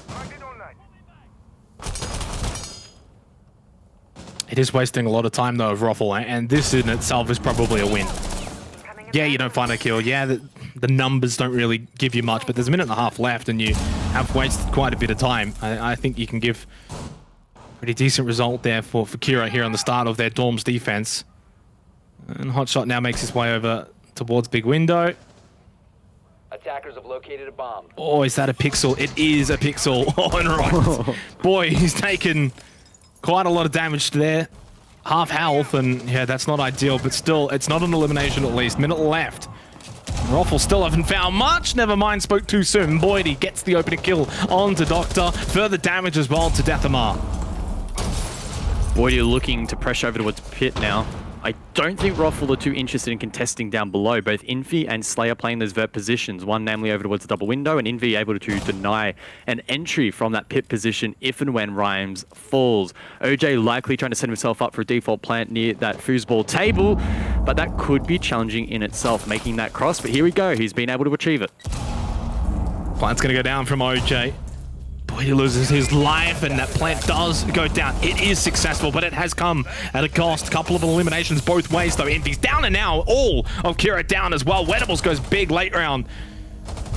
Magnet online. It is wasting a lot of time though of ROFL, and this in itself is probably a win. Yeah, you don't find a kill. Yeah, the numbers don't really give you much, but there's a minute and a half left and you have wasted quite a bit of time. I think you can give a pretty decent result there for Kira here on the start of their Dorms defense. And Hotshot now makes his way over towards Big Window. Attackers have located a bomb. Oh, is that a pixel? It is a pixel. Oh, and right. Boy, he's taken quite a lot of damage there. Half health, and yeah, that's not ideal, but still, it's not an elimination at least. Minute left. ROFL still haven't found much. Never mind, spoke too soon. Boydie gets the opening kill onto Doctor. Further damage as well to Deathamar. Boydie looking to pressure over towards Pit now. I don't think ROFL are too interested in contesting down below. Both Infi and Slayer playing those vert positions. One namely over towards the double window, and Infi able to deny an entry from that pit position if and when Rhymes falls. OJ likely trying to set himself up for a default plant near that foosball table, but that could be challenging in itself, making that cross. But here we go, he's been able to achieve it. Plant's gonna go down from OJ. Boy, he loses his life, and that plant does go down. It is successful, but it has come at a cost. Couple of eliminations both ways, though. Envy's down, and now all of Kira down as well. Wettables goes big late round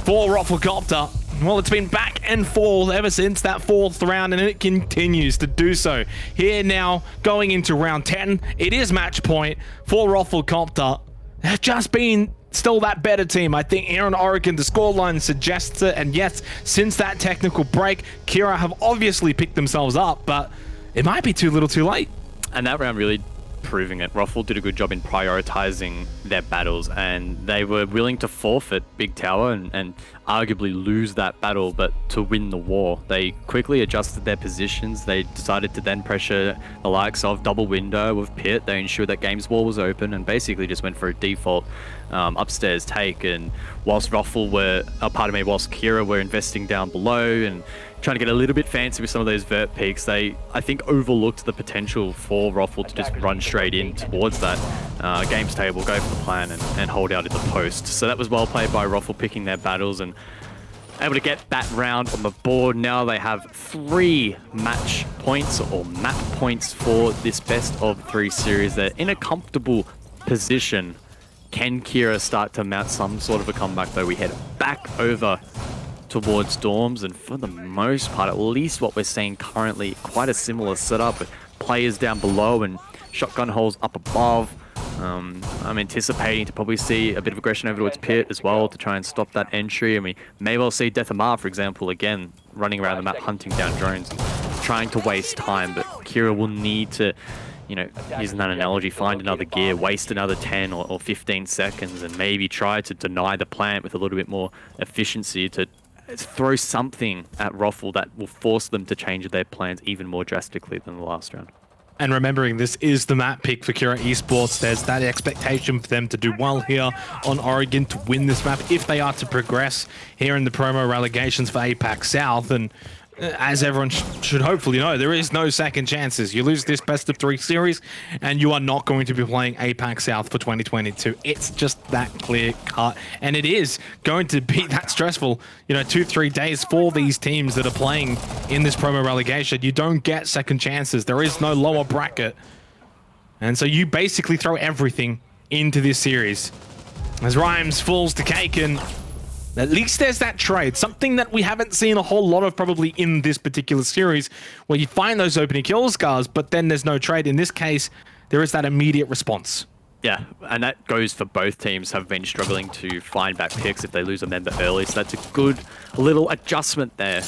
for ROFLCOPTER. Well, it's been back and forth ever since that 4th round, and it continues to do so. Here now, going into round 10, it is match point for ROFLCOPTER. They've just been still that better team. I think here in Oregon, the scoreline suggests it, and yes, since that technical break, Kira have obviously picked themselves up, but it might be too little too late. And that round really proving it. ROFL did a good job in prioritizing their battles, and they were willing to forfeit Big Tower and arguably lose that battle, but to win the war. They quickly adjusted their positions. They decided to then pressure the likes of Double Window with Pit. They ensured that Games Wall was open and basically just went for a default upstairs take. And whilst ROFL were, whilst Kira were investing down below and trying to get a little bit fancy with some of those vert peaks, they, I think, overlooked the potential for ROFL to just run straight in towards that games table, go for the plan, and hold out at the post. So that was well played by ROFL, picking their battles and able to get that round on the board. Now they have 3 match points or map points for this best of 3 series. They're in a comfortable position. Can Kira start to mount some sort of a comeback, though? We head back over towards dorms, and for the most part, at least what we're seeing currently, quite a similar setup with players down below and shotgun holes up above. I'm anticipating to probably see a bit of aggression over towards Pit as well to try and stop that entry, and we may well see Death Amar, for example, again running around the map hunting down drones and trying to waste time. But Kira will need to, you know, using that analogy, find another gear, waste another 10 or 15 seconds, and maybe try to deny the plant with a little bit more efficiency to throw something at ROFL that will force them to change their plans even more drastically than the last round. And remembering this is the map pick for Kira Esports, there's that expectation for them to do well here on Oregon to win this map if they are to progress here in the promo relegations for APAC South. And as everyone should hopefully know, there is no second chances. You lose this best of 3 series and you are not going to be playing APAC South for 2022. It's just that clear cut, and it is going to be that stressful, you know, 2-3 days for these teams that are playing in this promo relegation. You don't get second chances. There is no lower bracket, and so you basically throw everything into this series. As Rhymes falls to Cake, and at least there's that trade, something that we haven't seen a whole lot of probably in this particular series, where you find those opening kill scars, but then there's no trade. In this case, there is that immediate response. Yeah, and that goes for both teams. Have been struggling to find back picks if they lose a member early, so that's a good little adjustment there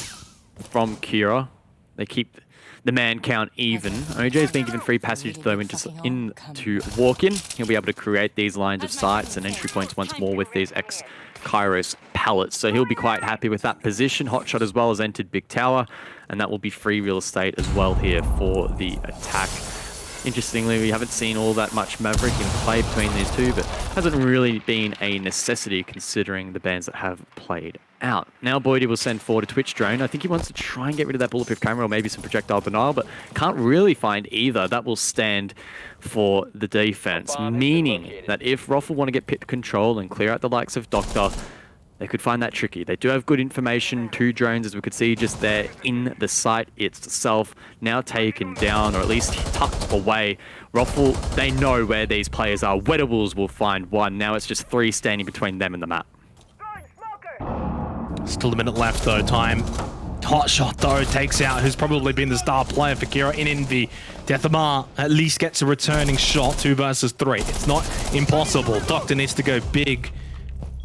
from Kira. They keep the man count even. OJ's been given free passage though into walk-in. He'll be able to create these lines of sights and entry points once more with these Kairos pallets, so he'll be quite happy with that position. Hotshot as well has entered Big Tower, and that will be free real estate as well here for the attack. Interestingly, we haven't seen all that much Maverick in play between these two, but hasn't really been a necessity considering the bans that have played out. Now Boydie will send forward a Twitch drone. I think he wants to try and get rid of that bulletproof camera or maybe some projectile denial, but can't really find either. That will stand for the defense, meaning that if ROFL want to get pit control and clear out the likes of Doctor, they could find that tricky. They do have good information. 2 drones, as we could see just there in the site itself, now taken down or at least tucked away. ROFL, they know where these players are. Wettables will find 1. Now it's just 3 standing between them and the map. Still a minute left though, time. Hotshot though takes out who's probably been the star player for Kira in Envy. Death Amar at least gets a returning shot, 2 versus 3. It's not impossible. Doctor needs to go big,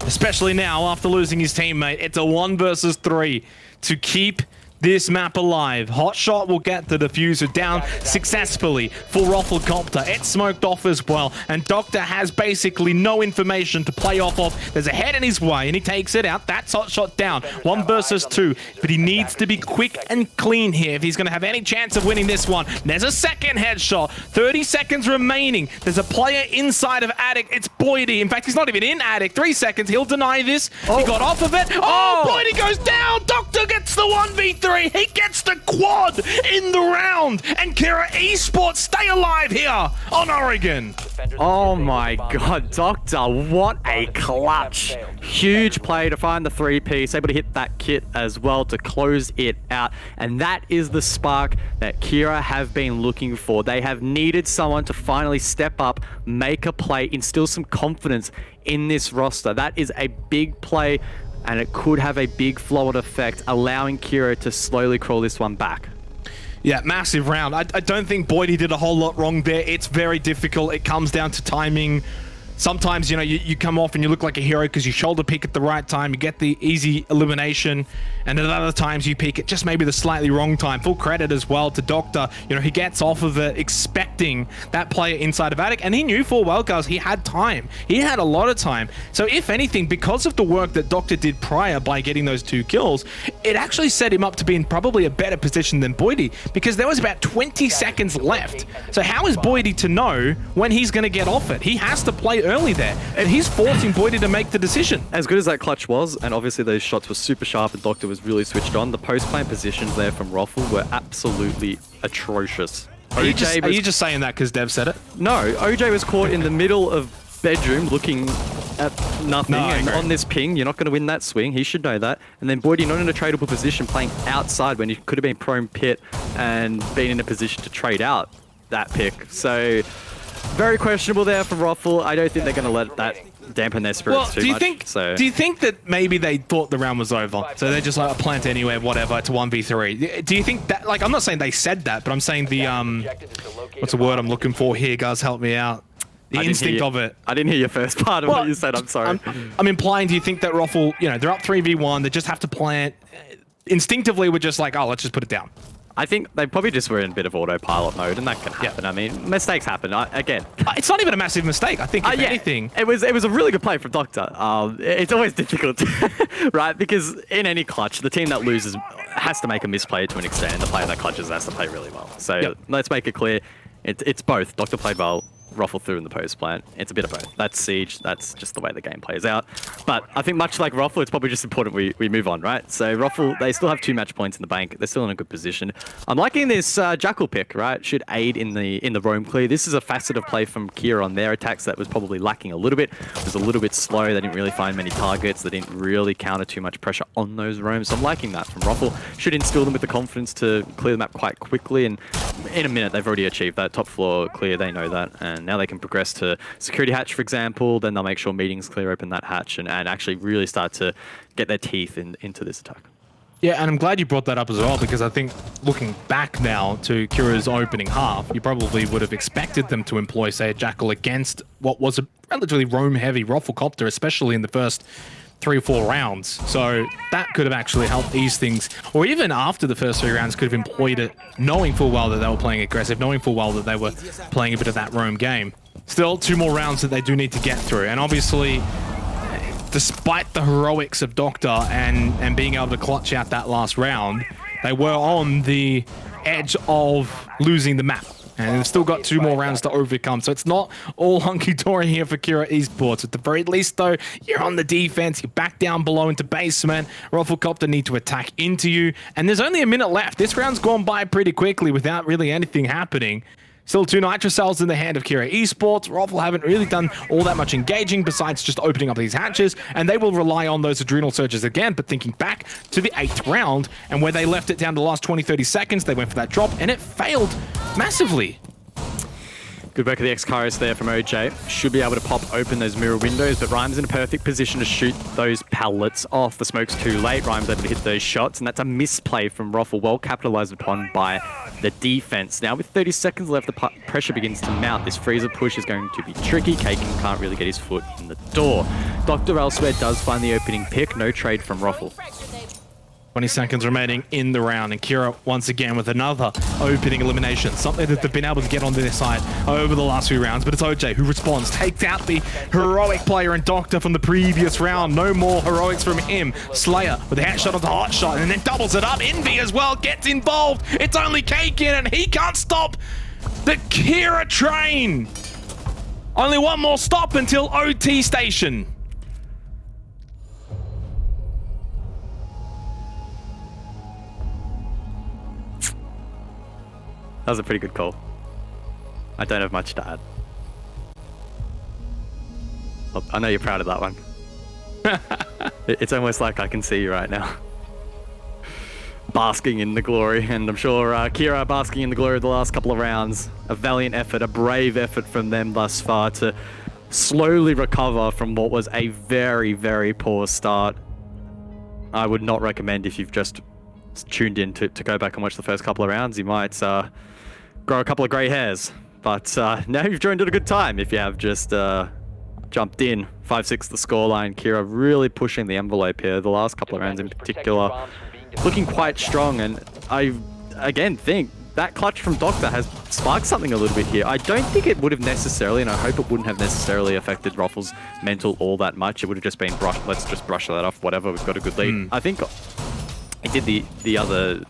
especially now after losing his teammate. It's a 1 versus 3 to keep this map alive. Hotshot will get the diffuser down successfully for ROFLCOPTER. It's smoked off as well, and Doctor has basically no information to play off of. There's a head in his way, and he takes it out. That's Hotshot down. 1 versus 2, but he needs to be quick and clean here if he's going to have any chance of winning this one. There's a second headshot. 30 seconds remaining. There's a player inside of Attic. It's Boydie. In fact, he's not even in Attic. 3 seconds. He'll deny this. He got off of it. Boydie goes down. Doctor gets the 1v3. He gets the quad in the round, and Kira Esports stay alive here on Oregon. Oh my god, Doctor, what a clutch. Huge play to find the 3-piece, able to hit that kit as well to close it out. And that is the spark that Kira have been looking for. They have needed someone to finally step up, make a play, instill some confidence in this roster. That is a big play and it could have a big flow-on effect, allowing Kira to slowly crawl this one back. Yeah, massive round. I don't think Boydie did a whole lot wrong there. It's very difficult. It comes down to timing. Sometimes, you know, you come off and you look like a hero because you shoulder peek at the right time, you get the easy elimination, and at other times you peek at just maybe the slightly wrong time. Full credit as well to Doctor. You know, he gets off of it expecting that player inside of Attic, and he knew full well, guys, he had time. He had a lot of time. So if anything, because of the work that Doctor did prior by getting those 2 kills, it actually set him up to be in probably a better position than Boydie, because there was about 20 seconds left. So how is Boydie to know when he's going to get off it? He has to play early there, and he's forcing Boydie to make the decision. As good as that clutch was, and obviously those shots were super sharp and Doctor was really switched on, the post-plant positions there from ROFL were absolutely atrocious. Are you just saying that because Dev said it? No, OJ was caught in the middle of bedroom looking at nothing, No, and agree. on this ping, you're not going to win that swing. He should know that. And then Boydie not in a tradable position, playing outside when he could have been prone pit and been in a position to trade out that pick. So very questionable there from ROFL. I don't think they're going to let that dampen their spirits too much. Do you think that maybe they thought the round was over, so they're just like, a plant anywhere, whatever, it's a 1v3? Do you think that, like, I'm not saying they said that, but I'm saying the what's the word I'm looking for here, guys? Help me out. The instinct of it. I didn't hear your first part of what you said. I'm sorry. I'm implying, do you think that ROFL, you know, they're up 3v1, they just have to plant instinctively? We're just like, oh, let's just put it down. I think they probably just were in a bit of autopilot mode, and that can happen. Yeah. I mean, mistakes happen. Again, it's not even a massive mistake. I think if anything, it was a really good play from Doctor. It's always difficult, right? Because in any clutch, the team that loses has to make a misplay to an extent, and the player that clutches has to play really well. So let's make it clear, it's both. Doctor played well, ROFL through in the post plant. It's a bit of both. That's Siege. That's just the way the game plays out. But I think much like ROFL, it's probably just important we move on, right? So ROFL, they still have 2 match points in the bank. They're still in a good position. I'm liking this Jackal pick, right? Should aid in the roam clear. This is a facet of play from Kira on their attacks that was probably lacking a little bit. It was a little bit slow. They didn't really find many targets. They didn't really counter too much pressure on those roams. So I'm liking that from ROFL. Should instill them with the confidence to clear the map quite quickly. And in a minute, they've already achieved that. Top floor clear, they know that. And now they can progress to security hatch, for example. Then they'll make sure meetings clear open that hatch and actually really start to get their teeth into this attack. Yeah, and I'm glad you brought that up as well, because I think looking back now to Kira's opening half, you probably would have expected them to employ, say, a Jackal against what was a relatively roam-heavy ROFLCOPTER, especially in the first 3 or 4 rounds. So that could have actually helped ease things, or even after the first 3 rounds could have employed it, knowing full well that they were playing aggressive, knowing full well that they were playing a bit of that roam game. Still 2 more rounds that they do need to get through, and obviously, despite the heroics of Doctor and being able to clutch out that last round, they were on the edge of losing the map. And they've still got 2 more rounds to overcome. So it's not all hunky-dory here for Kira Esports. At the very least, though, you're on the defense. You back down below into basement. ROFLCOPTER need to attack into you. And there's only a minute left. This round's gone by pretty quickly without really anything happening. Still 2 Nitro cells in the hand of Kira Esports. ROFL haven't really done all that much engaging besides just opening up these hatches, and they will rely on those adrenal surges again. But thinking back to the 8th round, and where they left it down to the last 20-30 seconds, they went for that drop, and it failed massively. Good work of the X-Kairos there from OJ. Should be able to pop open those mirror windows, but Rhyme's in a perfect position to shoot those pallets off. The smoke's too late. Rhyme's able to hit those shots, and that's a misplay from ROFL, well capitalized upon by the defense. Now, with 30 seconds left, the pressure begins to mount. This freezer push is going to be tricky. Kaken can't really get his foot in the door. Doctor elsewhere does find the opening pick. No trade from ROFL. 20 seconds remaining in the round, and Kira once again with another opening elimination, something that they've been able to get on their side over the last few rounds. But it's OJ who responds, takes out the heroic player and Doctor from the previous round. No more heroics from him. Slayer with a headshot onto hot shot, and then doubles it up. Envy as well gets involved. It's only Kaken, and he can't stop the Kira train. Only one more stop until OT station. That was a pretty good call. I don't have much to add. I know you're proud of that one. It's almost like I can see you right now. Basking in the glory, and I'm sure Kira basking in the glory of the last couple of rounds. A valiant effort, a brave effort from them thus far to slowly recover from what was a very, very poor start. I would not recommend if you've just tuned in to go back and watch the first couple of rounds. You might grow a couple of grey hairs. But now you've joined at a good time if you have just jumped in. 5-6 the scoreline. Kira really pushing the envelope here. The last couple of rounds in particular looking quite strong. And I, again, think that clutch from Doctor has sparked something a little bit here. I don't think it would have necessarily, and I hope it wouldn't have necessarily affected ROFL's mental all that much. It would have just been, let's just brush that off, whatever, we've got a good lead. I think it did the other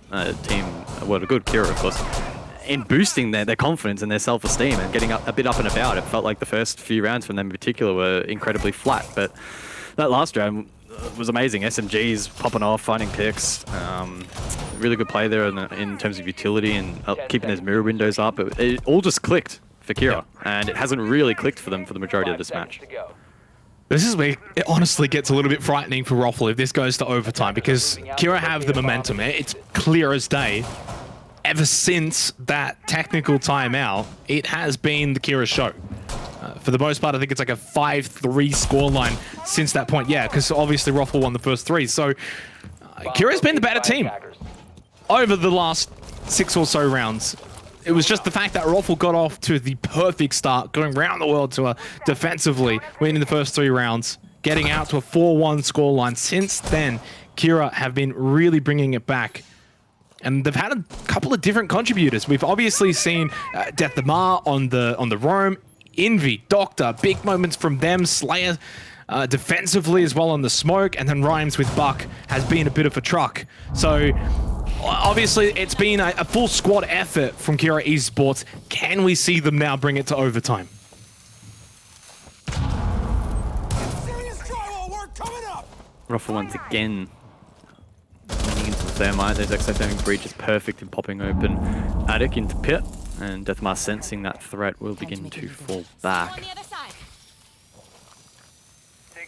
team, well, a good Kira, of course, in boosting their confidence and their self-esteem and getting a bit up and about. It felt like the first few rounds from them in particular were incredibly flat, but that last round was amazing. SMGs popping off, finding picks. Really good play there in terms of utility and keeping those mirror windows up. It all just clicked for Kira, and it hasn't really clicked for them for the majority of this match. This is where it honestly gets a little bit frightening for ROFL if this goes to overtime, because Kira have the momentum. It's clear as day. Ever since that technical timeout, it has been the Kira show. For the most part, I think it's like a 5-3 scoreline since that point. Yeah, because obviously ROFL won the first 3. So Kira's been the better team over the last 6 or so rounds. It was just the fact that ROFL got off to the perfect start, going around the world to defensively, winning the first 3 rounds, getting out to a 4-1 scoreline. Since then, Kira have been really bringing it back. And they've had a couple of different contributors. We've obviously seen Death the Mar on the roam, Envy, Doctor, big moments from them, Slayer defensively as well on the smoke, and then Rhymes with Buck has been a bit of a truck. So obviously it's been a full squad effort from Kira Esports. Can we see them now bring it to overtime? ROFL once again running into the Thermite. Those exothermic breach is perfect in popping open Attic into pit, and Deathmar sensing that threat will begin to fall back.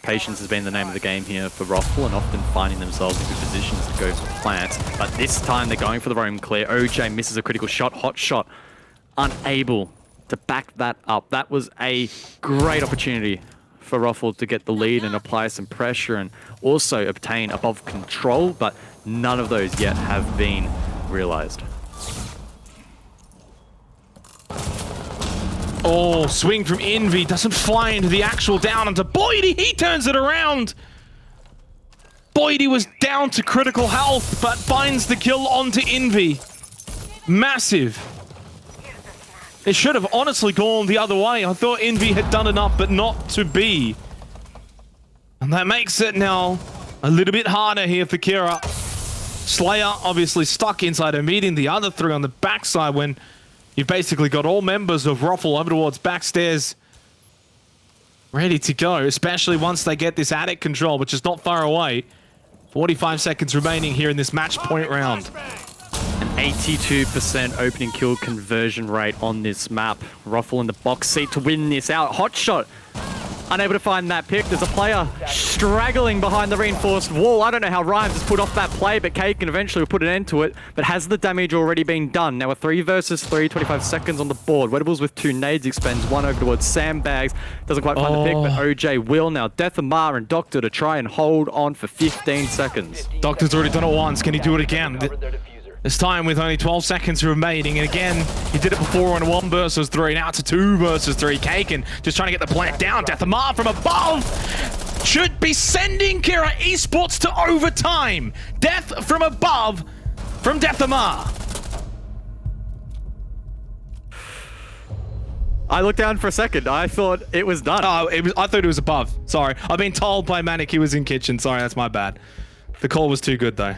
Patience has been the name of the game here for ROFL, and often finding themselves in good positions to go for plants. But this time they're going for the roam clear. OJ misses a critical shot, hot shot, unable to back that up. That was a great opportunity for ROFL to get the lead and apply some pressure and also obtain above control, but none of those yet have been realized. Oh, swing from Envy, doesn't fly into the actual down onto Boydie. He turns it around. Boydie was down to critical health, but finds the kill onto Envy. Massive. It should have honestly gone the other way. I thought Envy had done enough, but not to be. And that makes it now a little bit harder here for Kira. Slayer obviously stuck inside her, meeting the other 3 on the backside when you've basically got all members of ROFL over towards backstairs ready to go, especially once they get this attic control, which is not far away. 45 seconds remaining here in this match point round. An 82% opening kill conversion rate on this map. ROFL in the box seat to win this out. Hot shot. Unable to find that pick. There's a player straggling behind the reinforced wall. I don't know how Rhymes has put off that play, but Kate can eventually put an end to it. But has the damage already been done? Now a 3 versus 3, 25 seconds on the board. Wedables with 2 nades, expends 1 over towards Sandbags. Doesn't quite find the pick, but OJ will. Now Death Amar and Doctor to try and hold on for 15 seconds. Doctor's already done it once. Can he do it again? This time with only 12 seconds remaining, and again, he did it before on 1 versus 3, now to 2 versus 3. Kaken just trying to get the plant down. Death Amar from above should be sending Kira Esports to overtime. Death from above from Death Amar. I looked down for a second. I thought it was done. Oh, I thought it was above. Sorry. I've been told by Manic he was in kitchen. Sorry, that's my bad. The call was too good, though.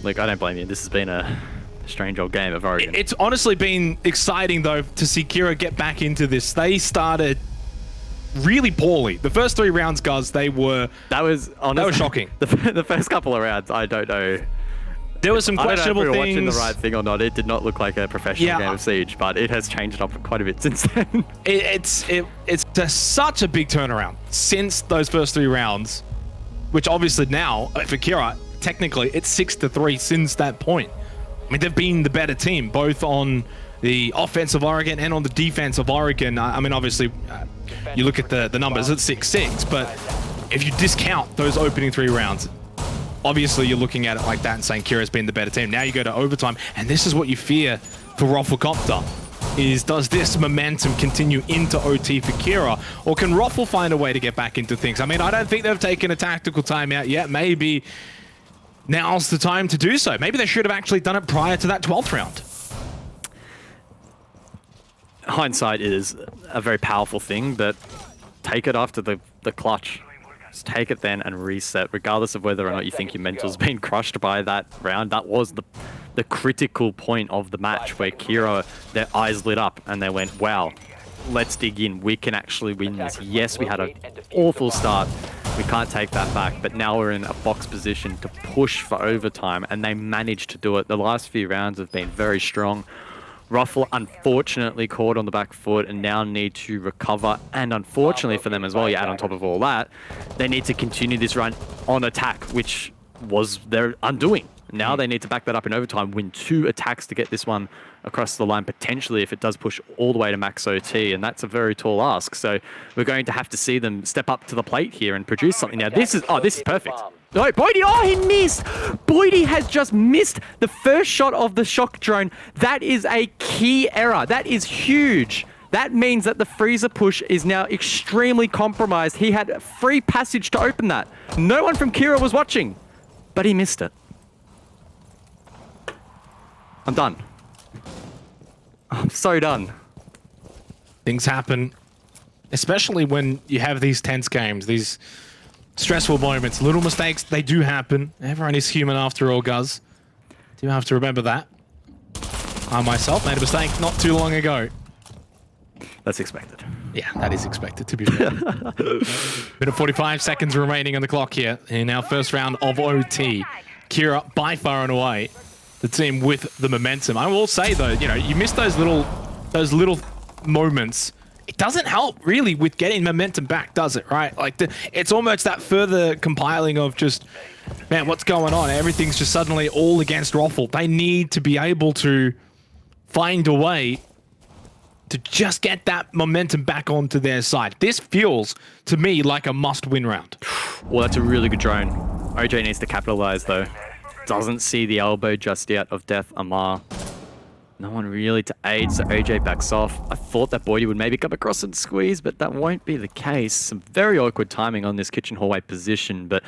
Look, I don't blame you. This has been a strange old game of Oregon. It's honestly been exciting, though, to see Kira get back into this. They started really poorly. The first 3 rounds, guys, they were... That was honestly... That was shocking. The first couple of rounds, I don't know. There were some questionable things. I don't know if we were watching the right thing or not. It did not look like a professional game of Siege, but it has changed up quite a bit since then. It's such a big turnaround since those first 3 rounds, which obviously now, for Kira, technically, it's 6-3 since that point. I mean, they've been the better team, both on the offensive Oregon and on the defensive Oregon. I mean, obviously, you look at the numbers, it's 6-6, but if you discount those opening 3 rounds, obviously you're looking at it like that and saying Kira's been the better team. Now you go to overtime, and this is what you fear for ROFLCOPTER. Is does this momentum continue into OT for Kira, or can ROFL find a way to get back into things? I mean, I don't think they've taken a tactical timeout yet. Maybe now's the time to do so. Maybe they should have actually done it prior to that 12th round. Hindsight is a very powerful thing, but take it after the clutch. Just take it then and reset, regardless of whether or not you think your mental's been crushed by that round. That was the critical point of the match where Kira, their eyes lit up and they went, wow, let's dig in. We can actually win this. Yes, we had an awful start. We can't take that back, but now we're in a box position to push for overtime, and they managed to do it. The last few rounds have been very strong. ROFL unfortunately caught on the back foot and now need to recover, and unfortunately for them as well, you add on top of all that, they need to continue this run on attack, which was their undoing. Now they need to back that up in overtime, win 2 attacks to get this one across the line, potentially, if it does push all the way to max OT, and that's a very tall ask. So we're going to have to see them step up to the plate here and produce something. Now this is perfect. No, Boydie, oh, he missed! Boydie has just missed the first shot of the shock drone. That is a key error. That is huge. That means that the freezer push is now extremely compromised. He had free passage to open that. No one from Kira was watching, but he missed it. I'm done. I'm so done. Things happen, especially when you have these tense games, these stressful moments. Little mistakes, they do happen. Everyone is human after all, Guz. Do have to remember that. I myself made a mistake not too long ago. That's expected. Yeah, that is expected, to be fair. Minute 45 seconds remaining on the clock here in our first round of OT. Kira, by far and away, the team with the momentum. I will say though, you know, you miss those little moments. It doesn't help really with getting momentum back, does it? Right? Like it's almost that further compiling of just, man, what's going on? Everything's just suddenly all against ROFL. They need to be able to find a way to just get that momentum back onto their side. This feels to me like a must-win round. Well, that's a really good drone. OJ needs to capitalize though. Doesn't see the elbow just yet of Death Amar. No one really to aid, so OJ backs off. I thought that Boydie would maybe come across and squeeze, but that won't be the case. Some very awkward timing on this kitchen hallway position, but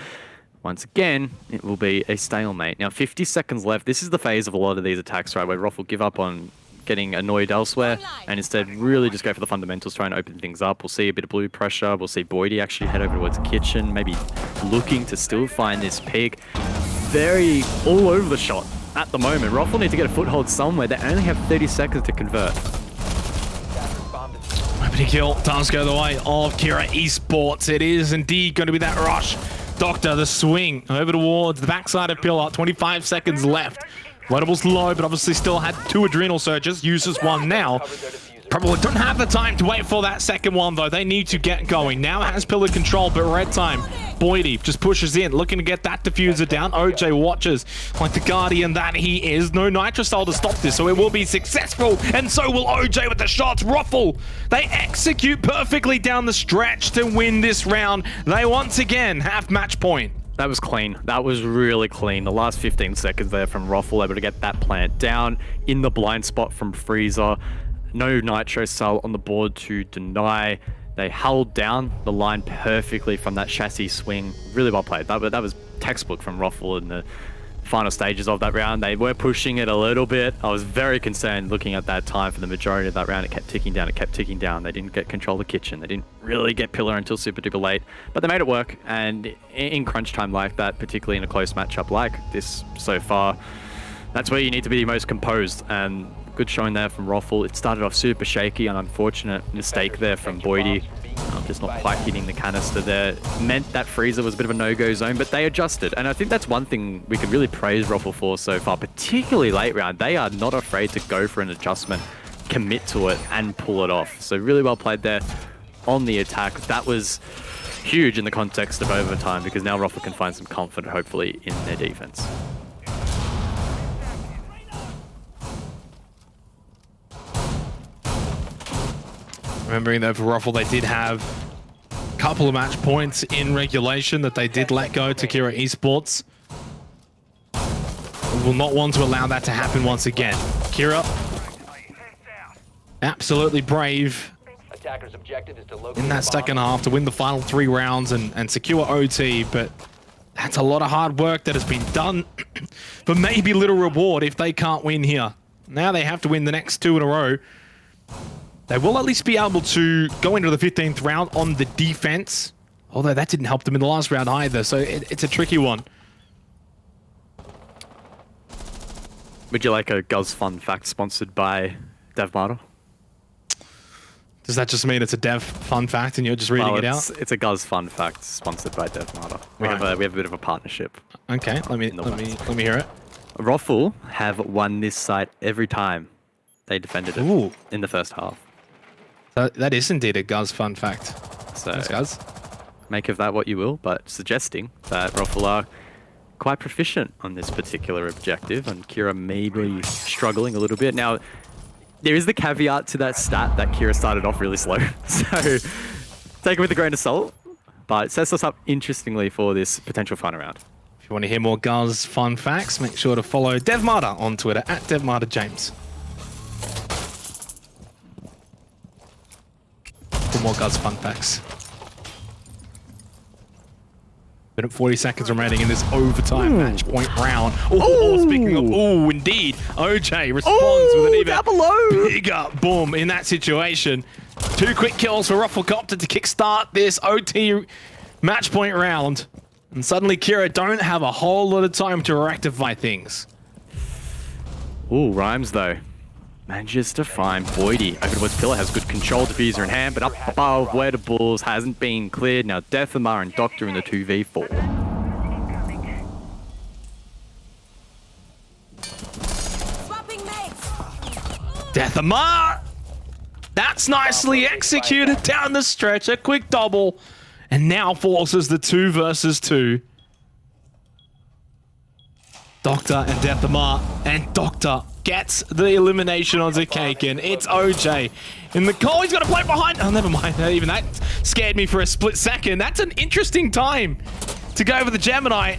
once again, it will be a stalemate. Now, 50 seconds left. This is the phase of a lot of these attacks, right, where ROFL give up on getting annoyed elsewhere and instead really just go for the fundamentals, try and open things up. We'll see a bit of blue pressure. We'll see Boydie actually head over towards kitchen, maybe looking to still find this pick. Very all over the shot at the moment. ROFL need to get a foothold somewhere. They only have 30 seconds to convert. Opening kill does go the way of Kira Esports. It is indeed going to be that rush. Doctor, the swing over towards the backside of Pillar. 25 seconds left. Weatable's low, but obviously still had 2 adrenal surges. Uses 1 now. Probably don't have the time to wait for that second one, though. They need to get going. Now it has Pillar control, but red time. Boydie just pushes in, looking to get that diffuser down. OJ watches like the guardian that he is. No nitrocell to stop this, so it will be successful, and so will OJ with the shots. ROFL, they execute perfectly down the stretch to win this round. They once again have match point. That was clean. That was really clean. The last 15 seconds there from ROFL, able to get that plant down in the blind spot from Freezer. No nitro cell on the board to deny. They held down the line perfectly from that chassis swing. Really well played. That was textbook from ROFL in the final stages of that round. They were pushing it a little bit. I was very concerned looking at that time for the majority of that round. It kept ticking down. It kept ticking down. They didn't get control of the kitchen. They didn't really get Pillar until super duper late. But they made it work. And in crunch time like that, particularly in a close matchup like this so far, that's where you need to be the most composed. And good showing there from ROFL. It started off super shaky, an unfortunate mistake there from Boydie. Just not quite hitting the canister there. Meant that Freezer was a bit of a no-go zone, but they adjusted. And I think that's one thing we could really praise ROFL for so far, particularly late round. They are not afraid to go for an adjustment, commit to it, and pull it off. So really well played there on the attack. That was huge in the context of overtime, because now ROFL can find some comfort, hopefully, in their defense. Remembering that for ROFL, they did have a couple of match points in regulation that they did let go to Kira Esports. We will not want to allow that to happen once again. Kira, absolutely brave Attacker's objective is to locate in that the bomb. second half to win the final 3 rounds and secure OT, but that's a lot of hard work that has been done for maybe little reward if they can't win here. Now they have to win the next 2 in a row. They will at least be able to go into the 15th round on the defense, although that didn't help them in the last round either, so it's a tricky one. Would you like a Guz fun fact sponsored by DevModel? Does that just mean it's a dev fun fact and you're just reading it out? It's a Guz fun fact sponsored by DevModel. We Right. have a bit of a partnership. Okay, let me hear it. ROFL have won this site every time they defended it Ooh. in the first half. That is indeed a Guz fun fact. So Thanks, Guz. make of that what you will, but suggesting that ROFL are quite proficient on this particular objective, and Kira may be struggling a little bit. Now, there is the caveat to that stat that Kira started off really slow, so take it with a grain of salt, but it sets us up interestingly for this potential final round. If you want to hear more Guz fun facts, make sure to follow DevMarta on Twitter at DevMartaJames. For more Guz fun facts. Minute 40 seconds remaining in this overtime match point round. Oh, speaking of, indeed, OJ responds with an even bigger boom in that situation. 2 quick kills for ROFLCOPTER to kickstart this OT match point round. And suddenly Kira don't have a whole lot of time to rectify things. Ooh, Rhymes though manages to find Boydie over towards Pillar, has good control, diffuser in hand, but up above where the Bulls hasn't been cleared. Now Deathmar and Doctor in the 2v4. Deathmar! That's nicely executed down the stretch, a quick double, and now forces the 2 versus 2. Doctor and Deathmar, and Doctor gets the elimination on Zakakin. It's OJ. In the call, he's got to play behind. Oh, never mind. Even that scared me for a split second. That's an interesting time to go over the Gemini.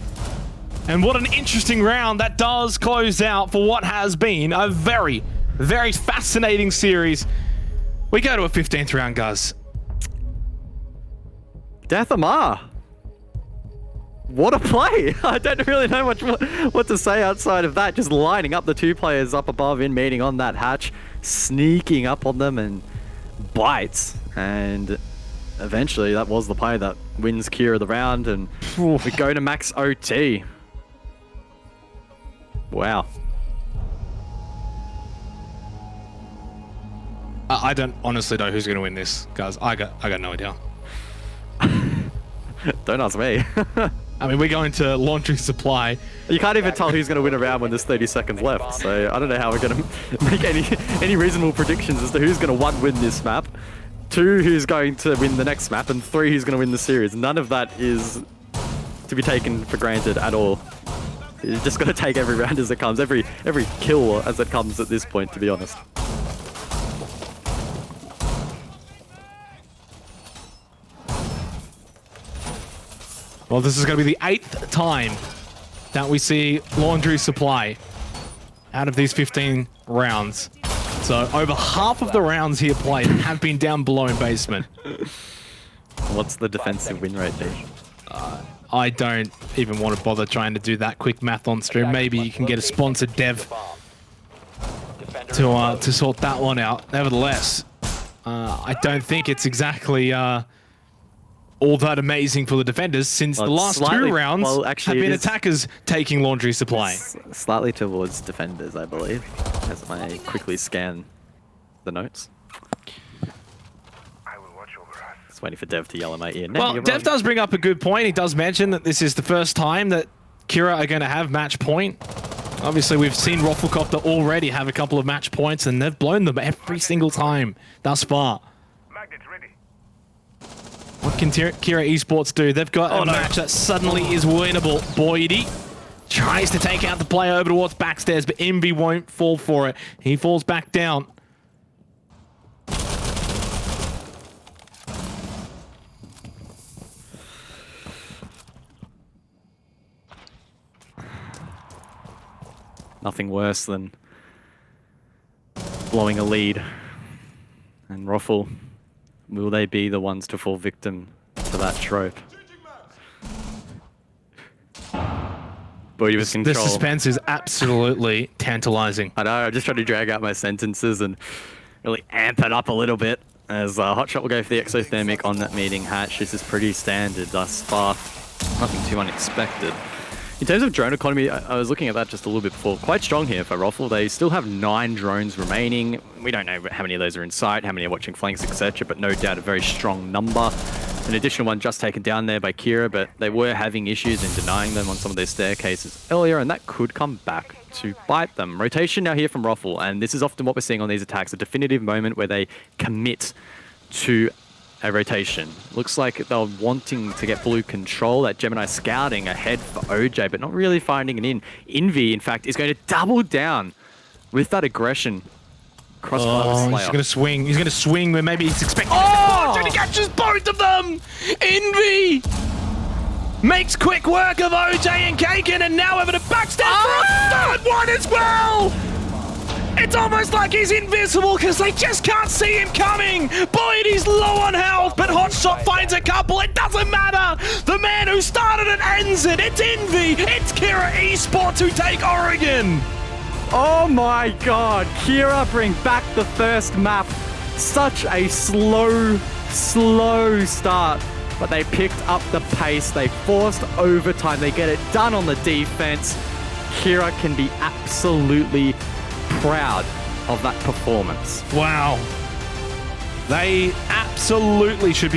And what an interesting round that does close out for what has been a very, very fascinating series. We go to a 15th round, guys. Deathmar! What a play! I don't really know much what to say outside of that. Just lining up the 2 players up above in meeting on that hatch, sneaking up on them and bites. And eventually that was the play that wins Kira the round, and we go to max OT. Wow. I don't honestly know who's going to win this, guys. I got no idea. Don't ask me. I mean, we're going to laundry supply. You can't even tell who's going to win a round when there's 30 seconds left, so I don't know how we're going to make any reasonable predictions as to who's going to 1 win this map, 2 who's going to win the next map, and 3 who's going to win the series. None of that is to be taken for granted at all. You're just going to take every round as it comes, every kill as it comes at this point, to be honest. Well, this is going to be the 8th time that we see laundry supply out of these 15 rounds. So over half of the rounds here played have been down below in basement. What's the defensive win rate, D? I don't even want to bother trying to do that quick math on stream. Maybe you can get a sponsored dev to sort that one out. Nevertheless, I don't think it's exactly all that amazing for the defenders, since the last 2 rounds have been attackers taking laundry supply. Slightly towards defenders, I believe, as I quickly scan the notes. I will watch over us. Just waiting for Dev to yell in my ear. Well, Dev does bring up a good point. He does mention that this is the first time that Kira are going to have match point. Obviously, we've seen ROFLCOPTER already have a couple of match points, and they've blown them every single time thus far. Magnets ready. What can Kira Esports do? They've got a match that suddenly is winnable. Boydie tries to take out the player over towards backstairs, but Envy won't fall for it. He falls back down. Nothing worse than blowing a lead. And ROFL, will they be the ones to fall victim to that trope? Booty with The control. suspense is absolutely tantalizing. I know, I'm just trying to drag out my sentences and really amp it up a little bit. As Hotshot will go for the exothermic on that meeting hatch. This is pretty standard thus far. Nothing too unexpected. In terms of drone economy, I was looking at that just a little bit before. Quite strong here for ROFL. They still have 9 drones remaining. We don't know how many of those are in sight, how many are watching flanks, etc. But no doubt a very strong number. An additional one just taken down there by Kira, but they were having issues in denying them on some of their staircases earlier, and that could come back to bite them. Rotation now here from ROFL, and this is often what we're seeing on these attacks, a definitive moment where they commit to a rotation. Looks like they're wanting to get blue control. That Gemini scouting ahead for OJ, but not really finding it in. Envy, in fact, is going to double down with that aggression. Oh, he's going to swing. He's going to swing where maybe he's expecting. Oh! And he catches both of them! Envy makes quick work of OJ and Kagan, and now over to backstab for a third one as well! It's almost like he's invisible because they just can't see him coming. Boyd, he's low on health, but Hotshot finds a couple. It doesn't matter. The man who started it ends it. It's Envy. It's Kira Esports who take Oregon. Oh my god, Kira bring back the first map. Such a slow start. But they picked up the pace. They forced overtime. They get it done on the defense. Kira can be absolutely proud of that performance. Wow. They absolutely should be